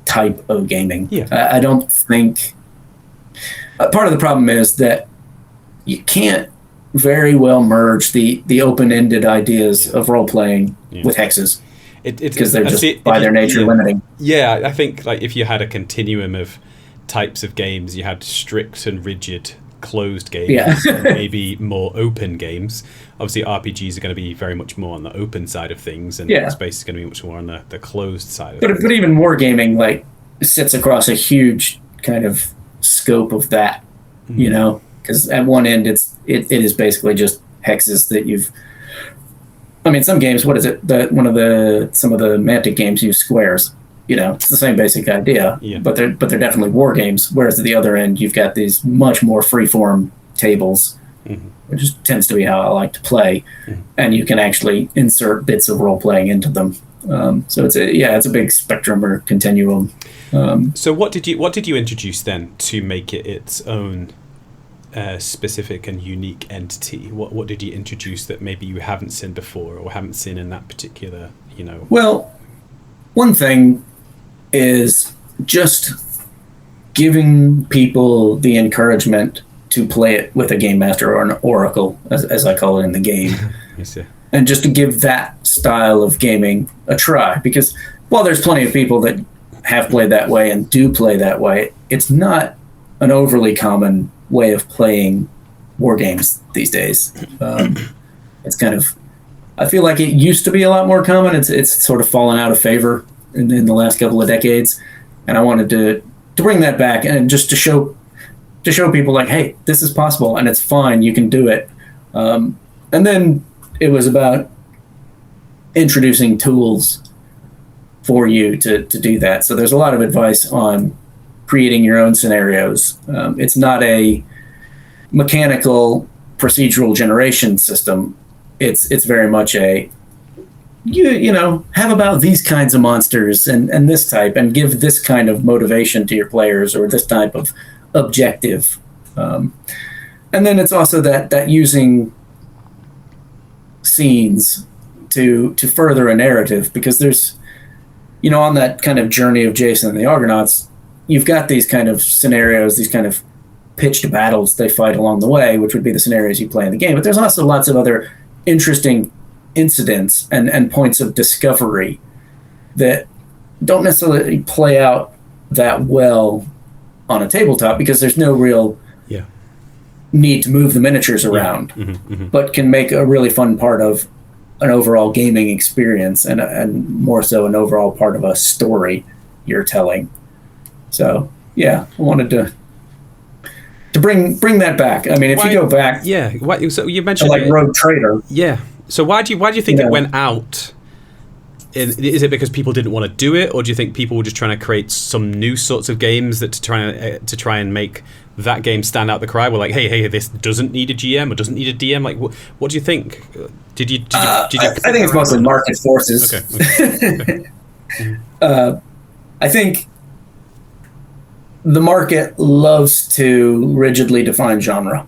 type of gaming. Yeah. I don't think... part of the problem is that you can't very well merge the open-ended ideas of role-playing with hexes, because they're just by their nature limiting. Yeah, I think if you had a continuum of types of games, you had strict and rigid closed games, and maybe more open games. Obviously, RPGs are going to be very much more on the open side of things, and space is going to be much more on the closed side of things. But even wargaming sits across a huge kind of scope of that, because at one end it is basically just hexes that you've... I mean, some games, what is it? Some of the Mantic games use squares. It's the same basic idea, but they're definitely war games. Whereas at the other end, you've got these much more freeform tables, which tends to be how I like to play, and you can actually insert bits of role playing into them. So it's a big spectrum or continuum. So what did you introduce then to make it its own specific and unique entity? What did you introduce that maybe you haven't seen before or haven't seen in that particular, Well, one thing is just giving people the encouragement to play it with a game master or an oracle, as I call it in the game. Yes, and just to give that style of gaming a try, because while there's plenty of people that have played that way and do play that way, it's not an overly common way of playing war games these days. It's kind of, I feel like it used to be a lot more common. It's sort of fallen out of favor in the last couple of decades, and I wanted to bring that back and just to show people like, hey, this is possible and it's fine, you can do it. And then it was about introducing tools for you to do that. So there's a lot of advice on creating your own scenarios. It's not a mechanical procedural generation system. It's very much a you know, have about these kinds of monsters and this type, and give this kind of motivation to your players, or this type of objective. And then it's also that using scenes to further a narrative, because there's, you know, on that kind of journey of Jason and the Argonauts, you've got these kind of scenarios, these kind of pitched battles they fight along the way, which would be the scenarios you play in the game. But there's also lots of other interesting incidents and points of discovery that don't necessarily play out that well on a tabletop, because there's no real need to move the miniatures around, but can make a really fun part of an overall gaming experience, and more so an overall part of a story you're telling. So yeah, I wanted to bring that back. I mean, if you go back, so you mentioned like Rogue Trader. Yeah. So why do you think it went out? Is it because people didn't want to do it, or do you think people were just trying to create some new sorts of games that to try and make that game stand out the cry? We're like, hey, this doesn't need a GM or doesn't need a DM. Like, what do you think? Did you I think it's mostly market forces. Okay. I think the market loves to rigidly define genre,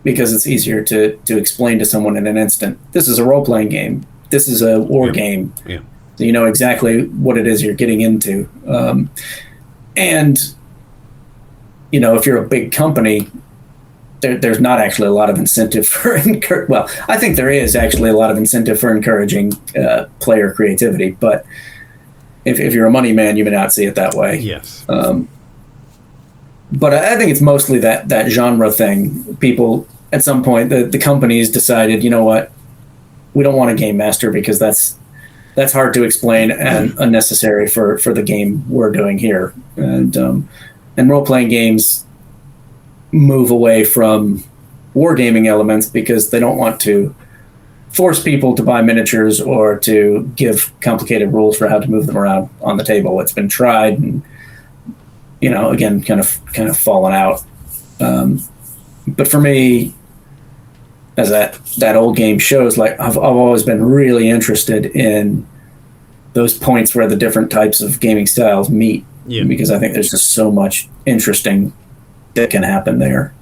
because it's easier to explain to someone in an instant. This is a role-playing game. This is a war game. Yeah. So you know exactly what it is you're getting into. And, you know, if you're a big company, there's not actually a lot of incentive for well, I think there is actually a lot of incentive for encouraging player creativity, but if you're a money man, you may not see it that way. Yes. But I think it's mostly that genre thing. People, at some point, the companies decided, you know what, we don't want a game master, because that's hard to explain and unnecessary for the game we're doing here. And role-playing games move away from wargaming elements because they don't want to force people to buy miniatures or to give complicated rules for how to move them around on the table. It's been tried and, you know, again, kind of fallen out. But for me, as that old game shows, like I've always been really interested in those points where the different types of gaming styles meet, because I think there's just so much interesting that can happen there.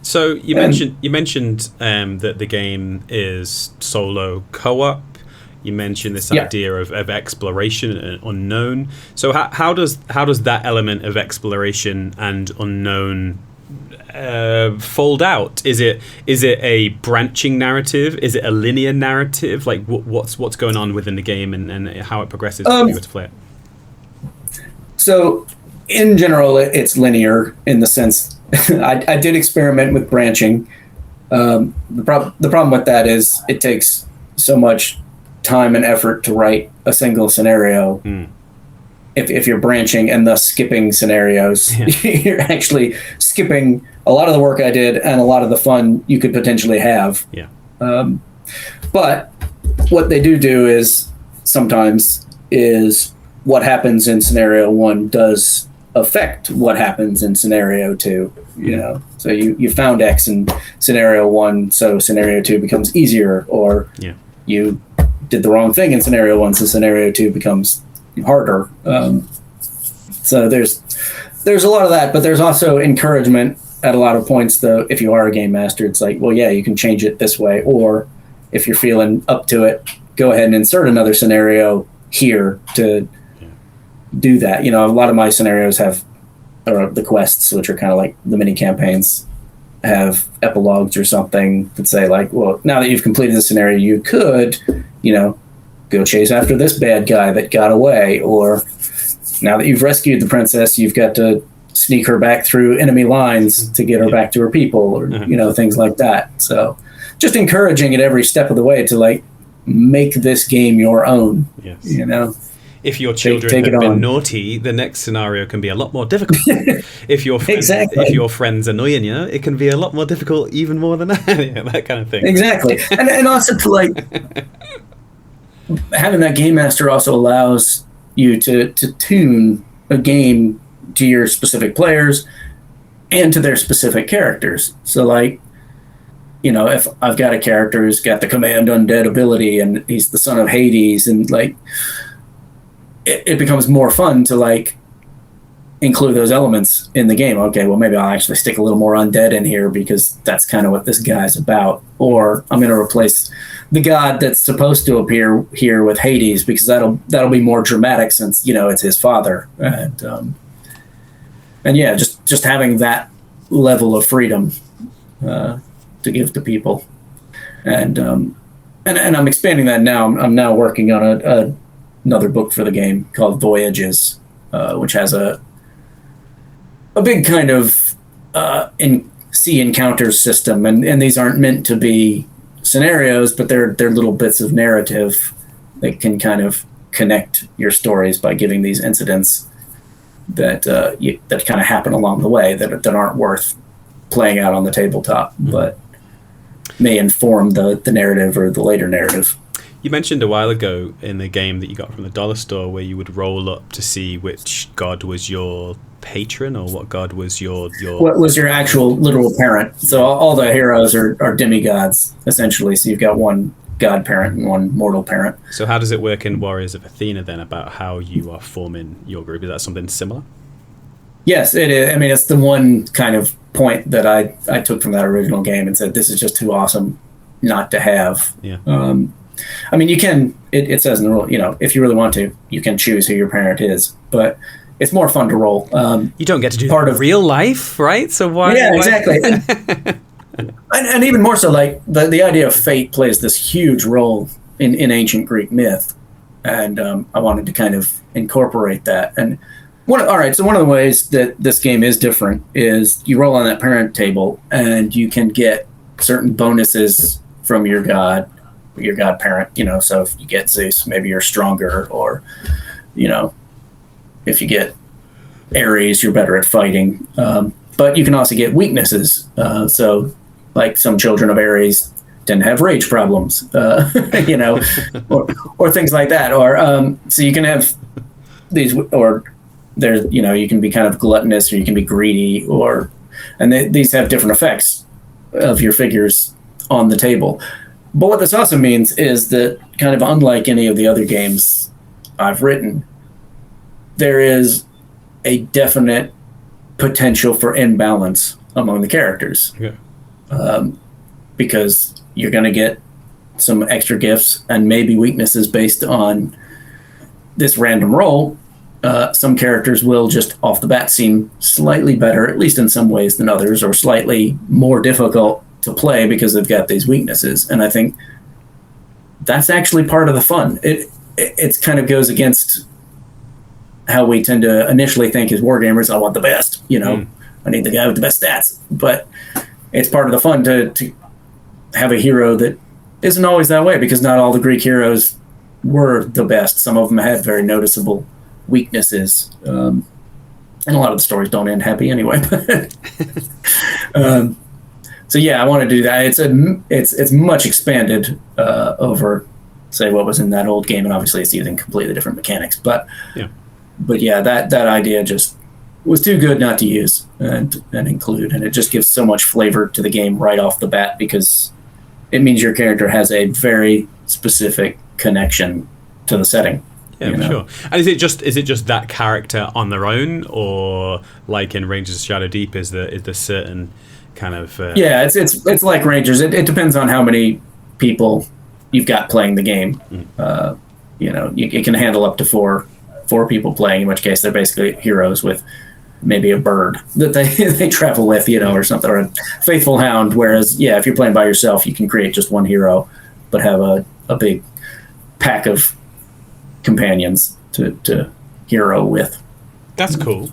So you mentioned that the game is solo co-op. You mentioned this idea of exploration and unknown. So how does that element of exploration and unknown fold out? Is it a branching narrative? Is it a linear narrative? Like what's going on within the game and how it progresses if you were to play it? So in general, it's linear in the sense I did experiment with branching. The problem with that is it takes so much time and effort to write a single scenario. If you're branching and thus skipping scenarios, you're actually skipping a lot of the work I did and a lot of the fun you could potentially have. But what they do is sometimes is what happens in scenario 1 does affect what happens in scenario 2. You know, so you found X in scenario 1, so scenario 2 becomes easier, or you did the wrong thing in scenario 1, so scenario 2 becomes harder. So there's a lot of that, but there's also encouragement at a lot of points, though. If you are a game master, it's like, well, yeah, you can change it this way, or if you're feeling up to it, go ahead and insert another scenario here to do that. You know, a lot of my scenarios have, or the quests, which are kind of like the mini campaigns, have epilogues or something that say like, well, now that you've completed the scenario, you could, you know, go chase after this bad guy that got away, or now that you've rescued the princess, you've got to sneak her back through enemy lines to get her back to her people, or you know, things like that. So just encouraging at every step of the way to like make this game your own. You know. If your children take have it been on. naughty, the next scenario can be a lot more difficult. If your Exactly. if your friend's annoying you, it can be a lot more difficult, even more than that, that kind of thing. Exactly. And also to like having that game master also allows you to tune a game to your specific players and to their specific characters. So like, if I've got a character who's got the command undead ability and he's the son of Hades, and like it becomes more fun to like include those elements in the game. Okay, well maybe I'll actually stick a little more undead in here because that's kind of what this guy's about. Or I'm going to replace the god that's supposed to appear here with Hades because that'll be more dramatic since it's his father. And yeah, just having that level of freedom to give to people, and I'm expanding that now. I'm now working on another book for the game called Voyages, which has a big kind of sea encounters system, and these aren't meant to be scenarios, but they're little bits of narrative that can kind of connect your stories by giving these incidents that that kind of happen along the way that aren't worth playing out on the tabletop, but may inform the narrative or the later narrative. You mentioned a while ago in the game that you got from the dollar store where you would roll up to see which god was your patron, or what god was your What was your actual literal parent? So all the heroes are demigods, essentially. So you've got one god parent and one mortal parent. So how does it work in Warriors of Athena then, about how you are forming your group? Is that something similar? Yes, it is. I mean, it's the one kind of point that I took from that original game and said, this is just too awesome not to have. Yeah. I mean, you can, it says in the rule, if you really want to, you can choose who your parent is, but it's more fun to roll. You don't get to do part that in of real life, right? So why? Yeah, exactly. And even more so, like the idea of fate plays this huge role in ancient Greek myth, and I wanted to kind of incorporate that. And one of the ways that this game is different is you roll on that parent table, and you can get certain bonuses from your god parent. So if you get Zeus, maybe you're stronger, or if you get Ares, you're better at fighting. But you can also get weaknesses. So like some children of Ares tend to have rage problems, or things like that. Or so you can have these, or there's, you can be kind of gluttonous, or you can be greedy, these have different effects of your figures on the table. But what this also means is that, kind of unlike any of the other games I've written, there is a definite potential for imbalance among the characters. Yeah. Because you're going to get some extra gifts and maybe weaknesses based on this random roll. Some characters will just off the bat seem slightly better, at least in some ways, than others, or slightly more difficult to play because they've got these weaknesses. And I think that's actually part of the fun. It kind of goes against how we tend to initially think as wargamers. I want the best, I need the guy with the best stats. But it's part of the fun to have a hero that isn't always that way, because not all the Greek heroes were the best. Some of them had very noticeable weaknesses. And a lot of the stories don't end happy anyway. So yeah, I want to do that. It's much expanded over, say, what was in that old game, and obviously it's using completely different mechanics. But yeah, that idea just was too good not to use and include, and it just gives so much flavor to the game right off the bat, because it means your character has a very specific connection to the setting. Yeah, for sure. And is it just that character on their own, or like in Rangers of Shadow Deep, is there certain kind of yeah, it's like Rangers. It depends on how many people you've got playing the game. You can handle up to four people playing, in which case they're basically heroes with maybe a bird that they travel with, or something, or a faithful hound. Whereas, yeah, if you're playing by yourself, you can create just one hero, but have a big pack of companions to hero with. That's cool.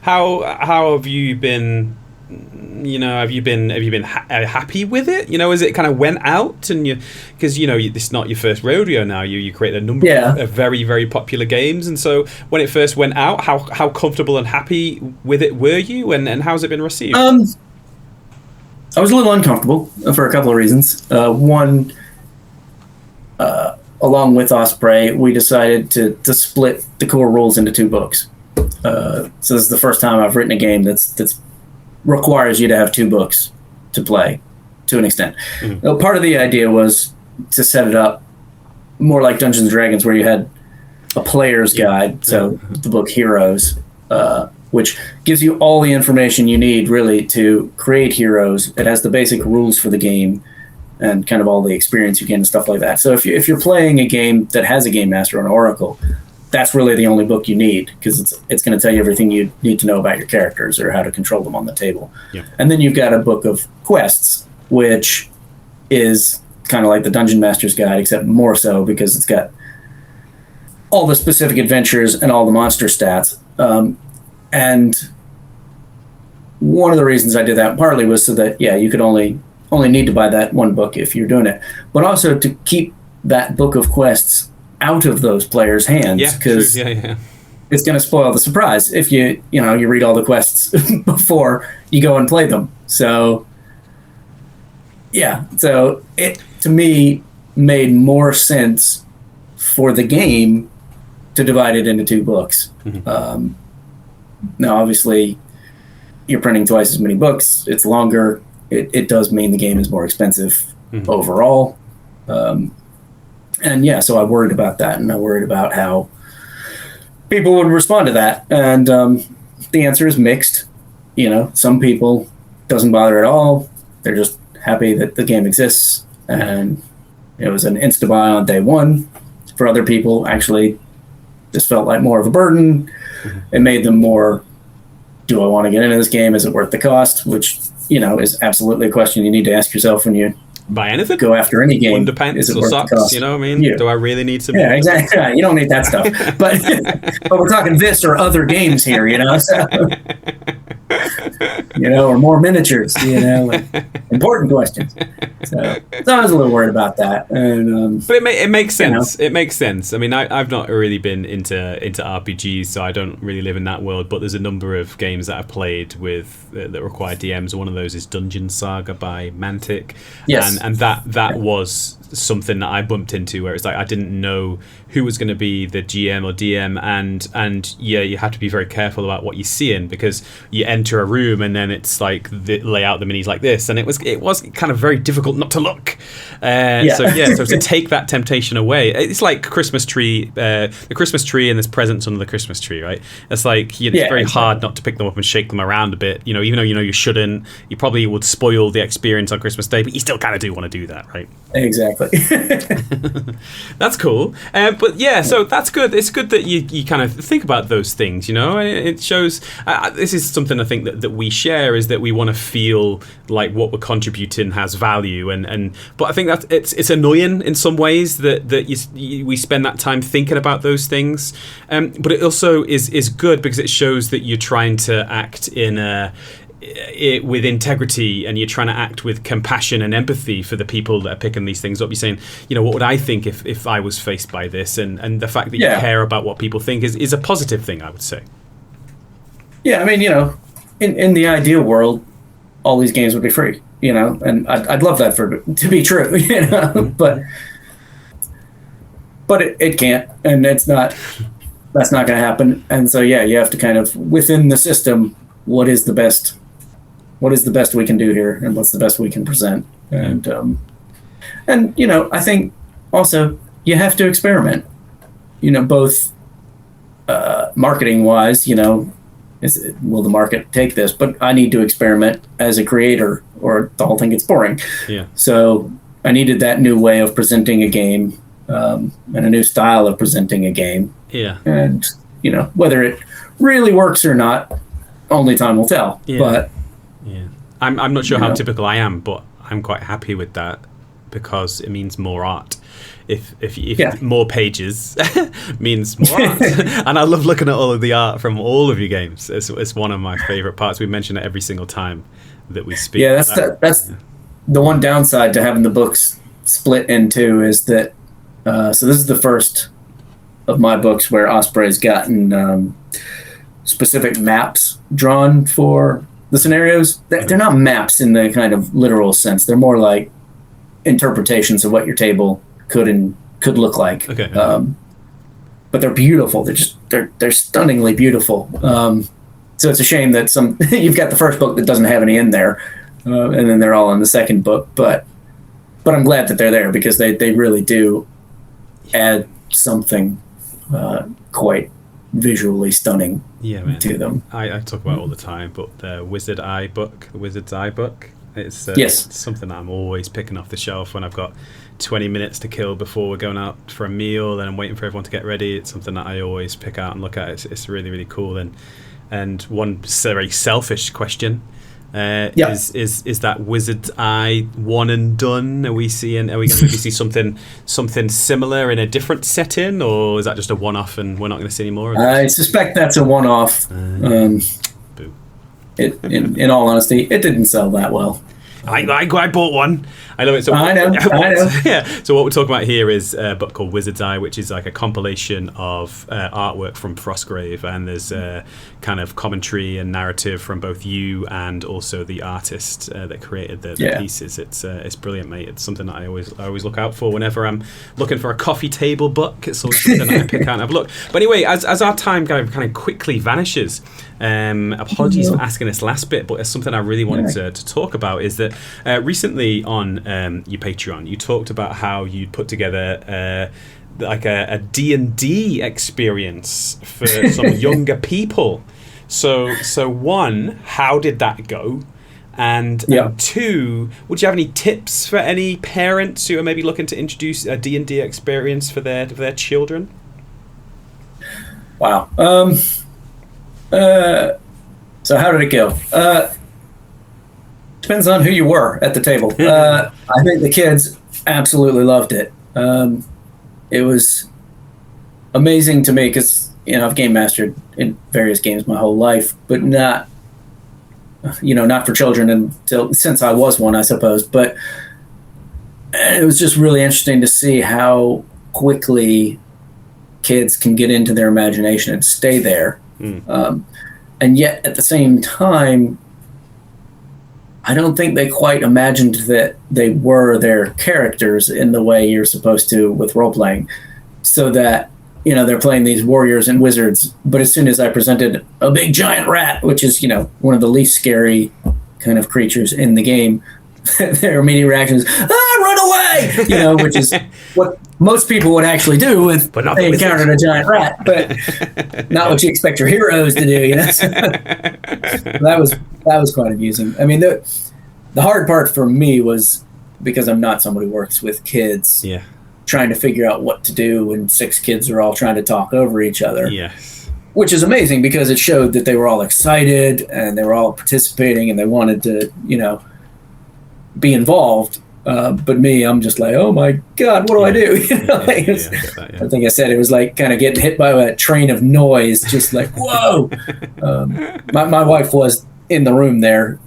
How have you been have you been happy with it? Is it kind of went out and because this is not your first rodeo now. You created a number of very, very popular games, and so when it first went out, how comfortable and happy with it were you, and how's it been received? I was a little uncomfortable for a couple of reasons. One, along with Osprey, we decided to split the core rules into 2 books. So this is the first time I've written a game that's requires you to have 2 books to play to an extent. Mm-hmm. Part of the idea was to set it up more like Dungeons and Dragons, where you had a player's guide, so the book Heroes, which gives you all the information you need really to create heroes. It has the basic rules for the game and kind of all the experience you get and stuff like that. So if you're playing a game that has a game master or an oracle, that's really the only book you need, because it's going to tell you everything you need to know about your characters or how to control them on the table. Yeah. And then you've got a book of quests, which is kind of like the Dungeon Master's Guide, except more so because it's got all the specific adventures and all the monster stats. And one of the reasons I did that partly was so that, you could only need to buy that one book if you're doing it, but also to keep that book of quests out of those players' hands, because it's going to spoil the surprise if you read all the quests before you go and play them. So it to me made more sense for the game to divide it into 2 books. Mm-hmm. Now, obviously, you're printing twice as many books. It's longer. It does mean the game is more expensive overall. And so I worried about that, and I worried about how people would respond to that. And the answer is mixed. Some people doesn't bother at all. They're just happy that the game exists, and it was an insta-buy on day one. For other people, actually, this felt like more of a burden. It made them more, do I want to get into this game? Is it worth the cost? Which, is absolutely a question you need to ask yourself when you buy anything, go after any game. Underpants or socks, do I really need some? Yeah, exactly. You don't need that stuff. But we're talking this or other games here, so, or more miniatures, important questions. So I was a little worried about that. And but it makes sense. It makes sense. I mean, I've not really been into RPGs, so I don't really live in that world, but there's a number of games that I've played with that require DMs. One of those is Dungeon Saga by Mantic. Yes. And that was something that I bumped into, where it's like I didn't know who was going to be the GM or DM, and you have to be very careful about what you're seeing, because you enter a room and then it's like the layout, the minis like this, and it was kind of very difficult not to look. So to take that temptation away, it's like Christmas tree, the Christmas tree, and there's presents under the Christmas tree, right? It's like it's very hard not to pick them up and shake them around a bit, even though you shouldn't. You probably would spoil the experience on Christmas Day, but you still kind of do want to do that, right? Exactly. That's cool. But so that's good. It's good that you kind of think about those things, It shows, this is something I think that we share, is that we want to feel like what we're contributing has value, but I think that it's annoying in some ways that we spend that time thinking about those things, but it also is good because it shows that you're trying to act with integrity, and you're trying to act with compassion and empathy for the people that are picking these things up. You're saying, what would I think if I was faced by this, and the fact that you care about what people think is a positive thing, I would say. Yeah, I mean, in the ideal world, all these games would be free, and I'd love that to be true, but it can't, and that's not going to happen. And so you have to kind of, within the system, what is the best we can do here, and what's the best we can present. And I think also you have to experiment, both marketing wise, will the market take this? But I need to experiment as a creator, or the whole thing gets boring. Yeah. So I needed that new way of presenting a game, and a new style of presenting a game. Yeah. And whether it really works or not, only time will tell. Yeah. But I'm not sure how typical I am, but I'm quite happy with that, because it means more art. if more pages means more art. And I love looking at all of the art from all of your games. It's one of my favorite parts. We mention it every single time that we speak. Yeah, that's the one downside to having the books split in two is that. So this is the first of my books where Osprey's gotten specific maps drawn for the scenarios. They're not maps in the kind of literal sense. They're more like interpretations of what your table could look like. Okay. But they're beautiful. They're stunningly beautiful. So it's a shame that you've got the first book that doesn't have any in there, and then they're all in the second book. But I'm glad that they're there because they really do add something quite visually stunning to them. I talk about it all the time, but the Wizard's Eye book, it's yes. something that I'm always picking off the shelf when I've got 20 minutes to kill before we're going out for a meal and I'm waiting for everyone to get ready. It's something that I always pick out and look at. It's really, really cool. And one very selfish question is that Wizard's Eye one and done? Are we going to maybe see something similar in a different setting, or is that just a one-off and we're not going to see any more of it? I suspect that's a one-off. In all honesty, it didn't sell that well. I bought one. I love it. So I know. Yeah. So what we're talking about here is a book called Wizard's Eye, which is like a compilation of artwork from Frostgrave, and there's kind of commentary and narrative from both you and also the artist that created the pieces. It's brilliant, mate. It's something that I always look out for whenever I'm looking for a coffee table book. It's always something that I pick out and have a look. But anyway, as our time kind of quickly vanishes, apologies for asking this last bit, but it's something I really wanted to talk about. Is that recently on your Patreon, you talked about how you'd put together like a D&D experience for some younger people. So one, how did that go? And two, would you have any tips for any parents who are maybe looking to introduce a D&D experience for their children? Wow. So how did it go? Depends on who you were at the table. I think the kids absolutely loved it. It was amazing to me because, I've game mastered in various games my whole life, but not for children since I was one, I suppose. But it was just really interesting to see how quickly kids can get into their imagination and stay there. And yet at the same time, I don't think they quite imagined that they were their characters in the way you're supposed to with role-playing. So that, they're playing these warriors and wizards, but as soon as I presented a big giant rat, which is, one of the least scary kind of creatures in the game, their immediate reaction is, run away! Which is what most people would actually do if they encountered a giant rat, but not what you expect your heroes to do, So that was quite amusing. I mean, the hard part for me was because I'm not somebody who works with kids, trying to figure out what to do when 6 kids are all trying to talk over each other. Yes. Which is amazing because it showed that they were all excited and they were all participating and they wanted to, be involved. But me, I'm just like, oh my God, what do I do? I think I said it was like kind of getting hit by a train of noise, just like, whoa. My wife was in the room there,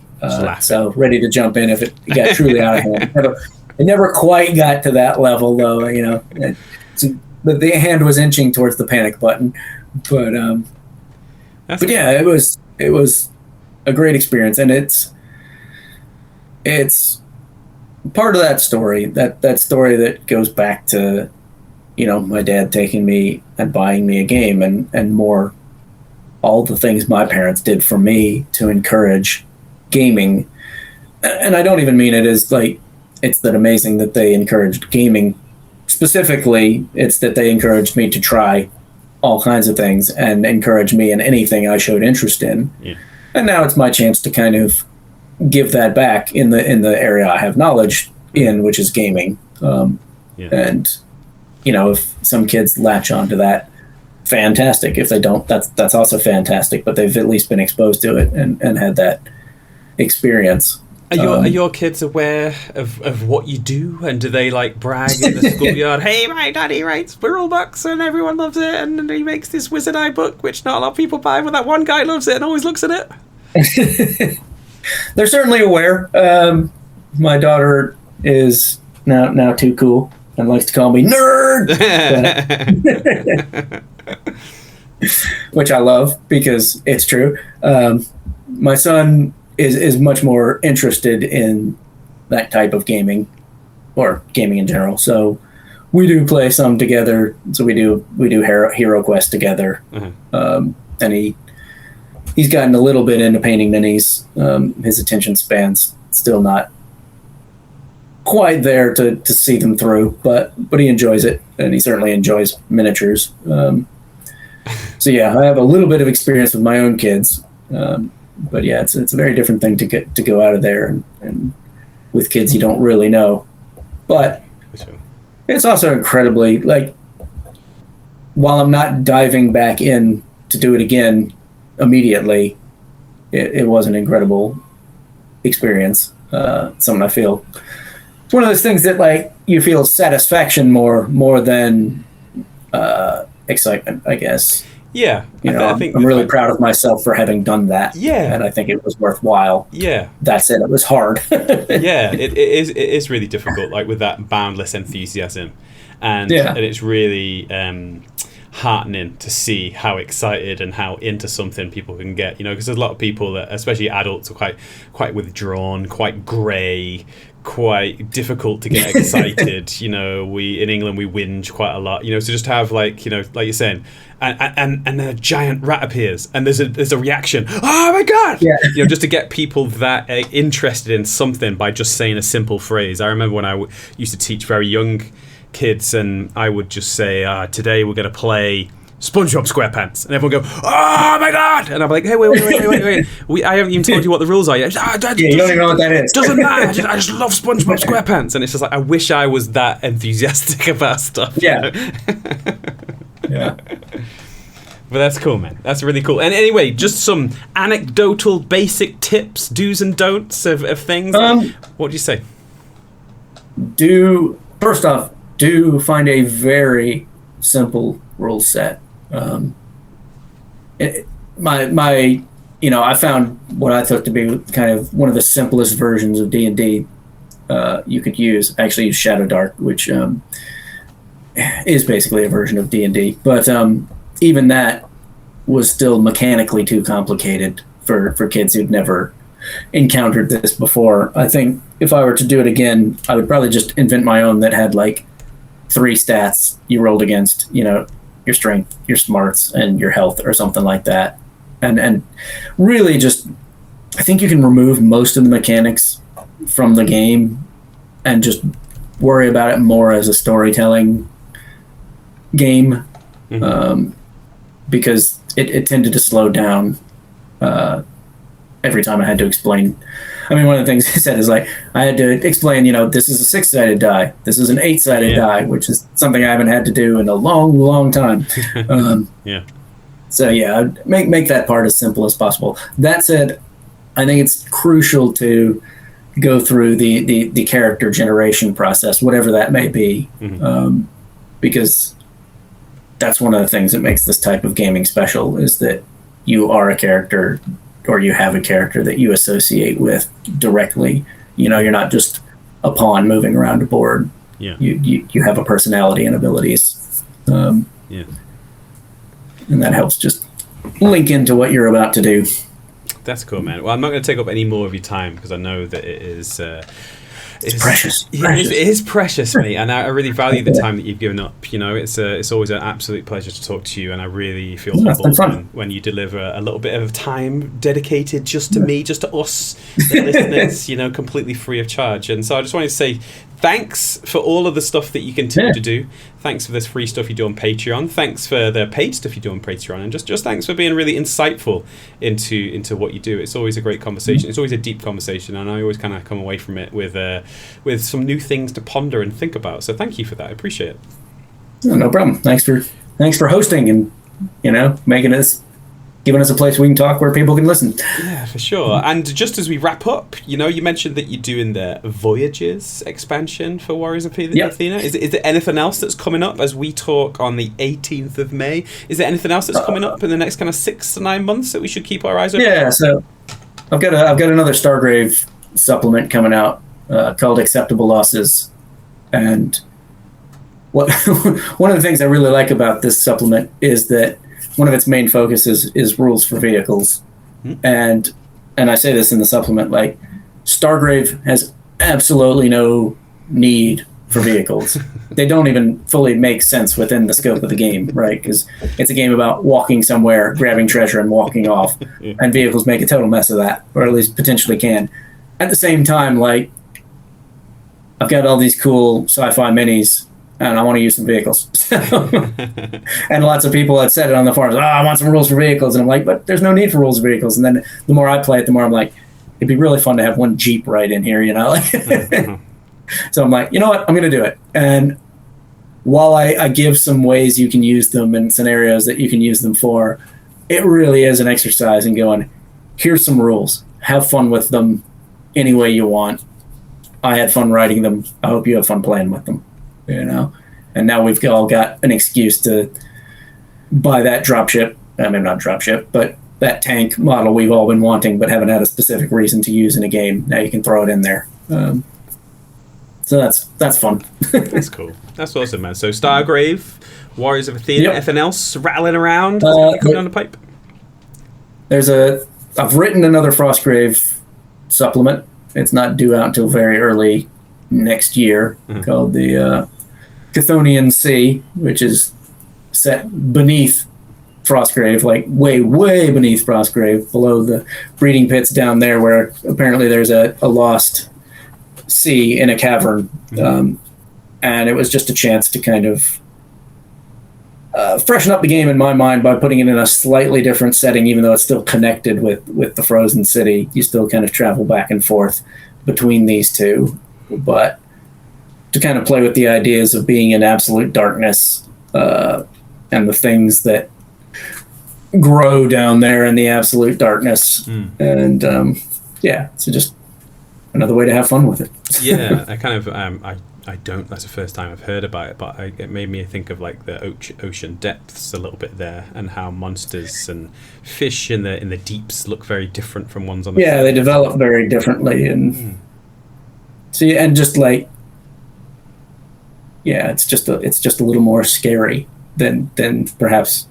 so ready to jump in if it got truly out of hand. It never quite got to that level, though, but the hand was inching towards the panic button. But yeah, it was a great experience, and it's part of that story, that story that goes back to, my dad taking me and buying me a game and more all the things my parents did for me to encourage gaming. And I don't even mean it as like, it's that amazing that they encouraged gaming. Specifically, it's that they encouraged me to try all kinds of things and encourage me in anything I showed interest in. Yeah. And now it's my chance to kind of give that back in the area I have knowledge in, which is gaming. And if some kids latch onto that, fantastic. If they don't, that's also fantastic. But they've at least been exposed to it and had that experience. Are your kids aware of what you do, and do they like brag in the schoolyard? Hey, my daddy writes squirrel books and everyone loves it, and he makes this Wizard Eye book which not a lot of people buy, but that one guy loves it and always looks at it. They're certainly aware. My daughter is now too cool and likes to call me nerd, which I love because it's true. My son is much more interested in that type of gaming, or gaming in general. So we do play some together. So we do Hero Quest together. And he's gotten a little bit into painting minis. His attention span's still not quite there to see them through, but he enjoys it, and he certainly enjoys miniatures. So yeah, I have a little bit of experience with my own kids. But yeah, it's a very different thing to go out of there and with kids you don't really know. But it's also incredibly, like, while I'm not diving back in to do it again immediately, it was an incredible experience. Something I feel, it's one of those things that, like, you feel satisfaction more than excitement, I guess. Yeah, I think I'm really proud of myself for having done that. Yeah, and I think it was worthwhile. Yeah, that's it. It was hard. Yeah, it is really difficult, like with that boundless enthusiasm, and it's really heartening to see how excited and how into something people can get. Because there's a lot of people that, especially adults, are quite withdrawn, quite grey, quite difficult to get excited. We in England we whinge quite a lot. So just have like you're saying, and a giant rat appears and there's a reaction. Oh my god! Yeah. Just to get people that interested in something by just saying a simple phrase. I remember when I used to teach very young kids, and I would just say, today we're going to play SpongeBob SquarePants, and everyone go, oh my god! And I'm like, hey, wait. I haven't even told you what the rules are yet. You don't even know what that is. Doesn't matter. I just love SpongeBob SquarePants, and it's just like, I wish I was that enthusiastic about stuff. Yeah. Yeah. But that's cool, man. That's really cool. And anyway, just some anecdotal, basic tips, do's and don'ts of things. What do you say? First off, do find a very simple rule set. I found what I thought to be kind of one of the simplest versions of D&D you could use. I actually use Shadow Dark, which is basically a version of D&D, but even that was still mechanically too complicated for kids who'd never encountered this before. I think if I were to do it again, I would probably just invent my own that had like 3 stats you rolled against, your strength, your smarts, and your health, or something like that. And really just, I think you can remove most of the mechanics from the game and just worry about it more as a storytelling game. Mm-hmm. Because it tended to slow down every time I had to explain. I mean, one of the things he said is like, I had to explain, this is a 6-sided die. This is an 8-sided die, which is something I haven't had to do in a long, long time. So yeah, make that part as simple as possible. That said, I think it's crucial to go through the character generation process, whatever that may be, because that's one of the things that makes this type of gaming special, is that you are a character, or you have a character that you associate with directly. You're not just a pawn moving around a board. Yeah. You have a personality and abilities. And that helps just link into what you're about to do. That's cool, man. Well, I'm not going to take up any more of your time because I know that it is... It's precious. Yeah, it is precious, mate, and I really value the time that you've given up. It's always an absolute pleasure to talk to you, and I really feel humbled when you deliver a little bit of time dedicated just to me, just to us, the listeners, completely free of charge. And so I just wanted to say thanks for all of the stuff that you continue to do. Thanks for this free stuff you do on Patreon. Thanks for the paid stuff you do on Patreon, and just thanks for being really insightful into what you do. It's always a great conversation. It's always a deep conversation, and I always kind of come away from it with some new things to ponder and think about. So thank you for that. I appreciate it. No problem. Thanks for hosting and making us giving us a place we can talk where people can listen. Yeah, for sure. And just as we wrap up, you know, you mentioned that you're doing the Voyages expansion for Warriors of Athena. Is there anything else that's coming up as we talk on the 18th of May? Is there anything else that's coming up in the next kind of 6 to 9 months that we should keep our eyes open? Yeah, so I've got another Stargrave supplement coming out called Acceptable Losses. And one of the things I really like about this supplement is that one of its main focuses is rules for vehicles. And I say this in the supplement, like, Stargrave has absolutely no need for vehicles. They don't even fully make sense within the scope of the game, right? Because it's a game about walking somewhere, grabbing treasure, and walking off. And vehicles make a total mess of that, or at least potentially can. At the same time, like, I've got all these cool sci-fi minis, and I want to use some vehicles. And lots of people had said it on the forums, I want some rules for vehicles. And I'm like, but there's no need for rules for vehicles. And then the more I play it, the more I'm like, it'd be really fun to have one Jeep right in here, you know? So I'm like, you know what? I'm going to do it. And while I give some ways you can use them and scenarios that you can use them for, it really is an exercise in going, here's some rules. Have fun with them any way you want. I had fun writing them. I hope you have fun playing with them, you know? And now we've all got an excuse to buy that dropship. I mean, not dropship, but that tank model we've all been wanting but haven't had a specific reason to use in a game. Now you can throw it in there. So that's fun. That's cool. That's awesome, man. So Stargrave, Warriors of Athena, Yep. anything else rattling around coming down the pipe? I've written another Frostgrave supplement. It's not due out until very early next year, called the Chthonian Sea, which is set beneath Frostgrave, like way, way beneath Frostgrave, below the breeding pits down there, where apparently there's a lost sea in a cavern. And it was just a chance to kind of freshen up the game in my mind by putting it in a slightly different setting, even though it's still connected with the frozen city. You still kind of travel back and forth between these two, but to kind of play with the ideas of being in absolute darkness and the things that grow down there in the absolute darkness. And so just another way to have fun with it. Yeah, I kind of I don't. That's the first time I've heard about it, but it made me think of like the ocean depths a little bit there, and how monsters and fish in the deeps look very different from ones on the they develop very differently, and and just like it's just a little more scary than perhaps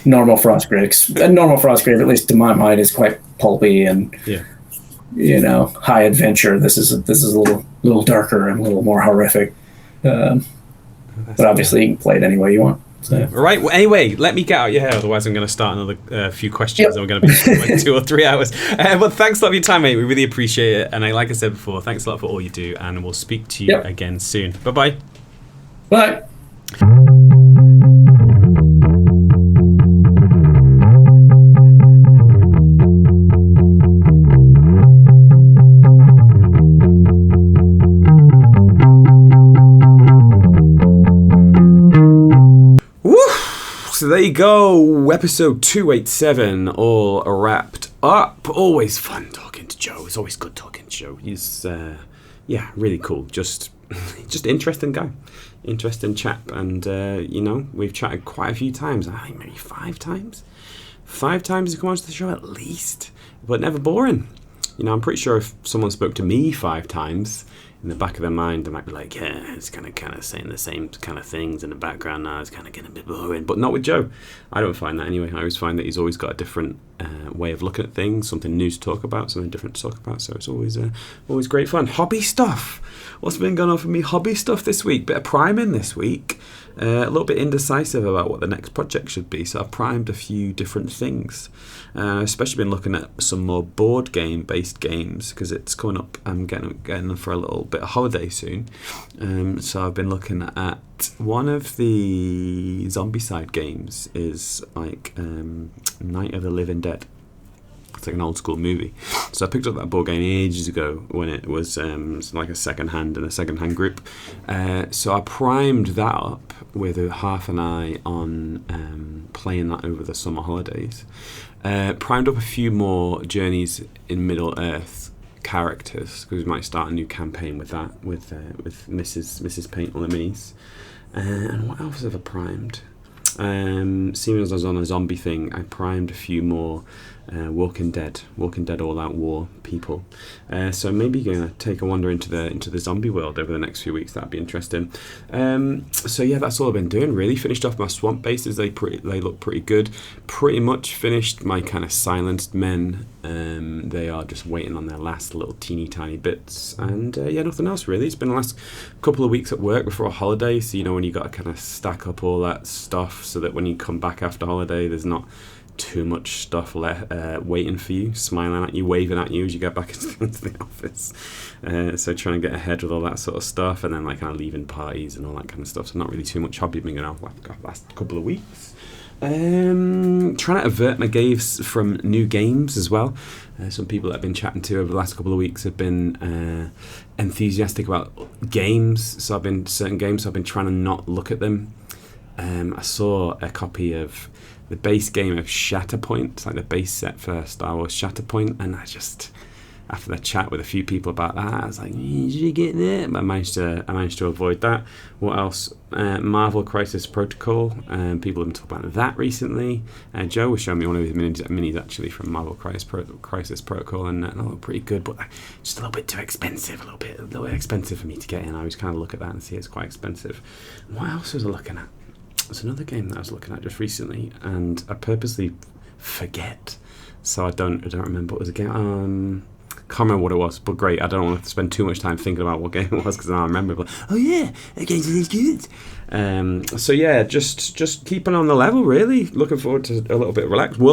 normal Frostgrave. Normal Frostgrave, at least to my mind, is quite pulpy and high adventure. This is a little darker and a little more horrific. But obviously, you can play it any way you want. So. Right. Well, anyway, let me get out your hair. Otherwise, I'm going to start another few questions, and we're going to be like 2 or 3 hours. But thanks a lot for your time, mate. We really appreciate it. And like I said before, thanks a lot for all you do. And we'll speak to you again soon. Bye-bye. Bye. So there you go, episode 287, all wrapped up. Always fun talking to Joe. It's always good talking to Joe. He's, really cool. Just interesting guy. Interesting chap. And, we've chatted quite a few times. I think maybe 5 times. 5 times he's come onto the show at least. But never boring. I'm pretty sure if someone spoke to me 5 times, in the back of their mind, they might be like, yeah, it's kind of saying the same kind of things in the background now. It's kind of getting a bit boring. But not with Joe. I don't find that anyway. I always find that he's always got a different way of looking at things, something new to talk about, something different to talk about. So it's always great fun. Hobby stuff. What's been going on for me? Hobby stuff this week. Bit of priming this week. A little bit indecisive about what the next project should be. So I've primed a few different things. Especially been looking at some more board game based games because it's coming up. I'm getting them for a little bit of holiday soon. So I've been looking at one of the Zombicide games is like Night of the Living Dead. It's like an old school movie. So I picked up that board game ages ago when it was like a second hand in a second hand group. So I primed that up with half an eye on playing that over the summer holidays. Primed up a few more Journeys in Middle-earth characters, because we might start a new campaign with that, with Mrs. Paint on the Minis. And what else have I primed? Seeing as I was on a zombie thing, I primed a few more Walking Dead All Out War people. So maybe gonna take a wander into the zombie world over the next few weeks. That'd be interesting. So yeah, that's all I've been doing. Really finished off my swamp bases. They look pretty good. Pretty much finished my kind of silenced men. They are just waiting on their last little teeny tiny bits. And yeah, nothing else really. It's been the last couple of weeks at work before a holiday. So you know when you got to kind of stack up all that stuff so that when you come back after holiday, there's not too much stuff waiting for you, smiling at you, waving at you as you get back into the office. So trying to get ahead with all that sort of stuff, and then like kind of leaving parties and all that kind of stuff. So not really too much hobby being going on the last couple of weeks. Trying to avert my gaze from new games as well. Some people that I've been chatting to over the last couple of weeks have been enthusiastic about games. So I've been trying to not look at them. I saw a copy of the base game of Shatterpoint, like the base set for Star Wars Shatterpoint, and I just, after the chat with a few people about that, I was like, did you get there? But I managed to avoid that. What else? Marvel Crisis Protocol. People have been talking about that recently. Joe was showing me one of his minis actually from Marvel Crisis Protocol, and it looked pretty good, but just a little bit too expensive, a little bit expensive for me to get in. I was kind of look at that and see it's quite expensive. What else was I looking at? There's another game that I was looking at just recently, and I purposely forget, so I don't remember what was the game. Can't remember what it was, but great. I don't want to spend too much time thinking about what game it was because I remember. But oh yeah, that game's really good. So yeah, just keeping on the level. Really looking forward to a little bit of relax. The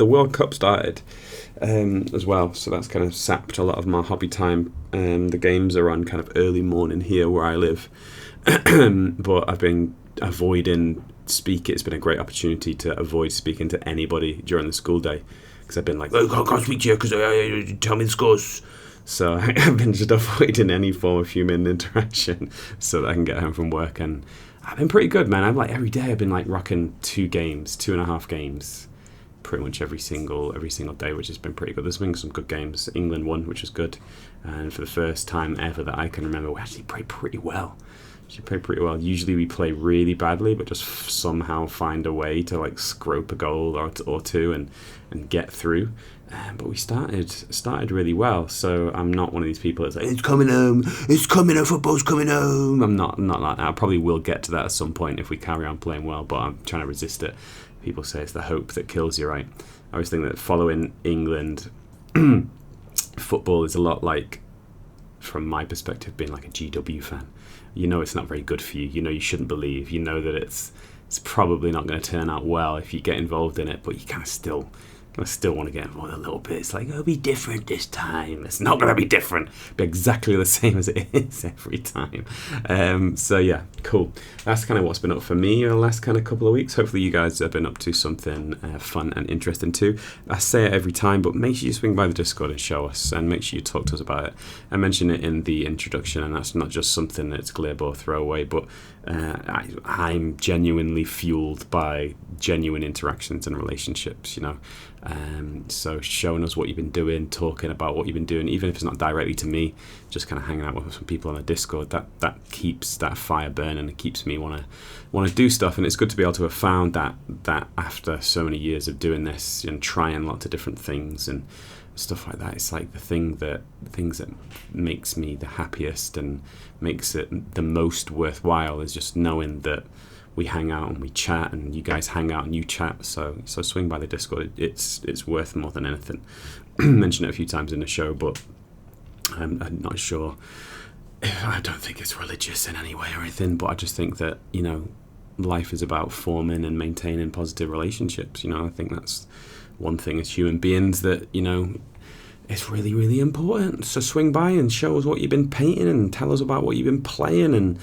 World Cup started as well, so that's kind of sapped a lot of my hobby time. The games are on kind of early morning here where I live, but I've been avoiding speak. It's been a great opportunity to avoid speaking to anybody during the school day because I've been like, I can't speak to you because tell me the scores. So I've been just avoiding any form of human interaction so that I can get home from work, and I've been pretty good, man. I'm like every day I've been like rocking 2.5 games pretty much every single day, which has been pretty good. There's been some good games. England won, which was good, and for the first time ever that I can remember, we actually played pretty well. Usually we play really badly, but just somehow find a way to like scrope a goal or two and get through. But we started really well. So I'm not one of these people that's like, it's coming home, football's coming home. I'm not like that. I probably will get to that at some point if we carry on playing well, but I'm trying to resist it. People say it's the hope that kills you, right? I always think that following England football is a lot like, from my perspective, being like a GW fan. You know it's not very good for you. You know you shouldn't believe. You know that it's probably not going to turn out well if you get involved in it, but you kind of still want to get involved a little bit. It's like, it'll be different this time. It's not going to be different. It'll be exactly the same as it is every time. So yeah, cool. That's kind of what's been up for me in the last kind of couple of weeks. Hopefully you guys have been up to something fun and interesting too. I say it every time, but make sure you swing by the Discord and show us, and make sure you talk to us about it. I mentioned it in the introduction, and that's not just something that's glib or throwaway, but I'm genuinely fueled by genuine interactions and relationships, you know. So showing us what you've been doing, talking about what you've been doing, even if it's not directly to me, just kind of hanging out with some people on the Discord, that keeps that fire burning. It keeps me want to do stuff, and it's good to be able to have found that after so many years of doing this and trying lots of different things and stuff like that. It's like the things that makes me the happiest and makes it the most worthwhile is just knowing that we hang out and we chat, and you guys hang out and you chat. So swing by the Discord. It's worth more than anything. Mentioned it a few times in the show, but I'm not sure. I don't think it's religious in any way or anything, but I just think that, you know, life is about forming and maintaining positive relationships. You know, I think that's one thing as human beings that, you know, it's really, really important. So swing by and show us what you've been painting and tell us about what you've been playing and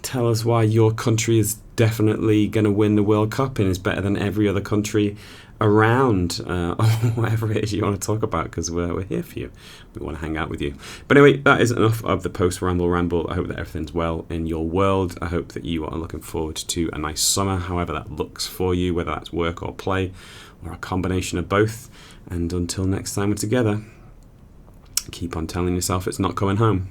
tell us why your country is definitely going to win the World Cup and is better than every other country around, or whatever it is you want to talk about, because we're here for you. We want to hang out with you. But anyway, that is enough of the post-ramble. I hope that everything's well in your world. I hope that you are looking forward to a nice summer, however that looks for you, whether that's work or play, or a combination of both. And until next time we're together, keep on telling yourself it's not coming home.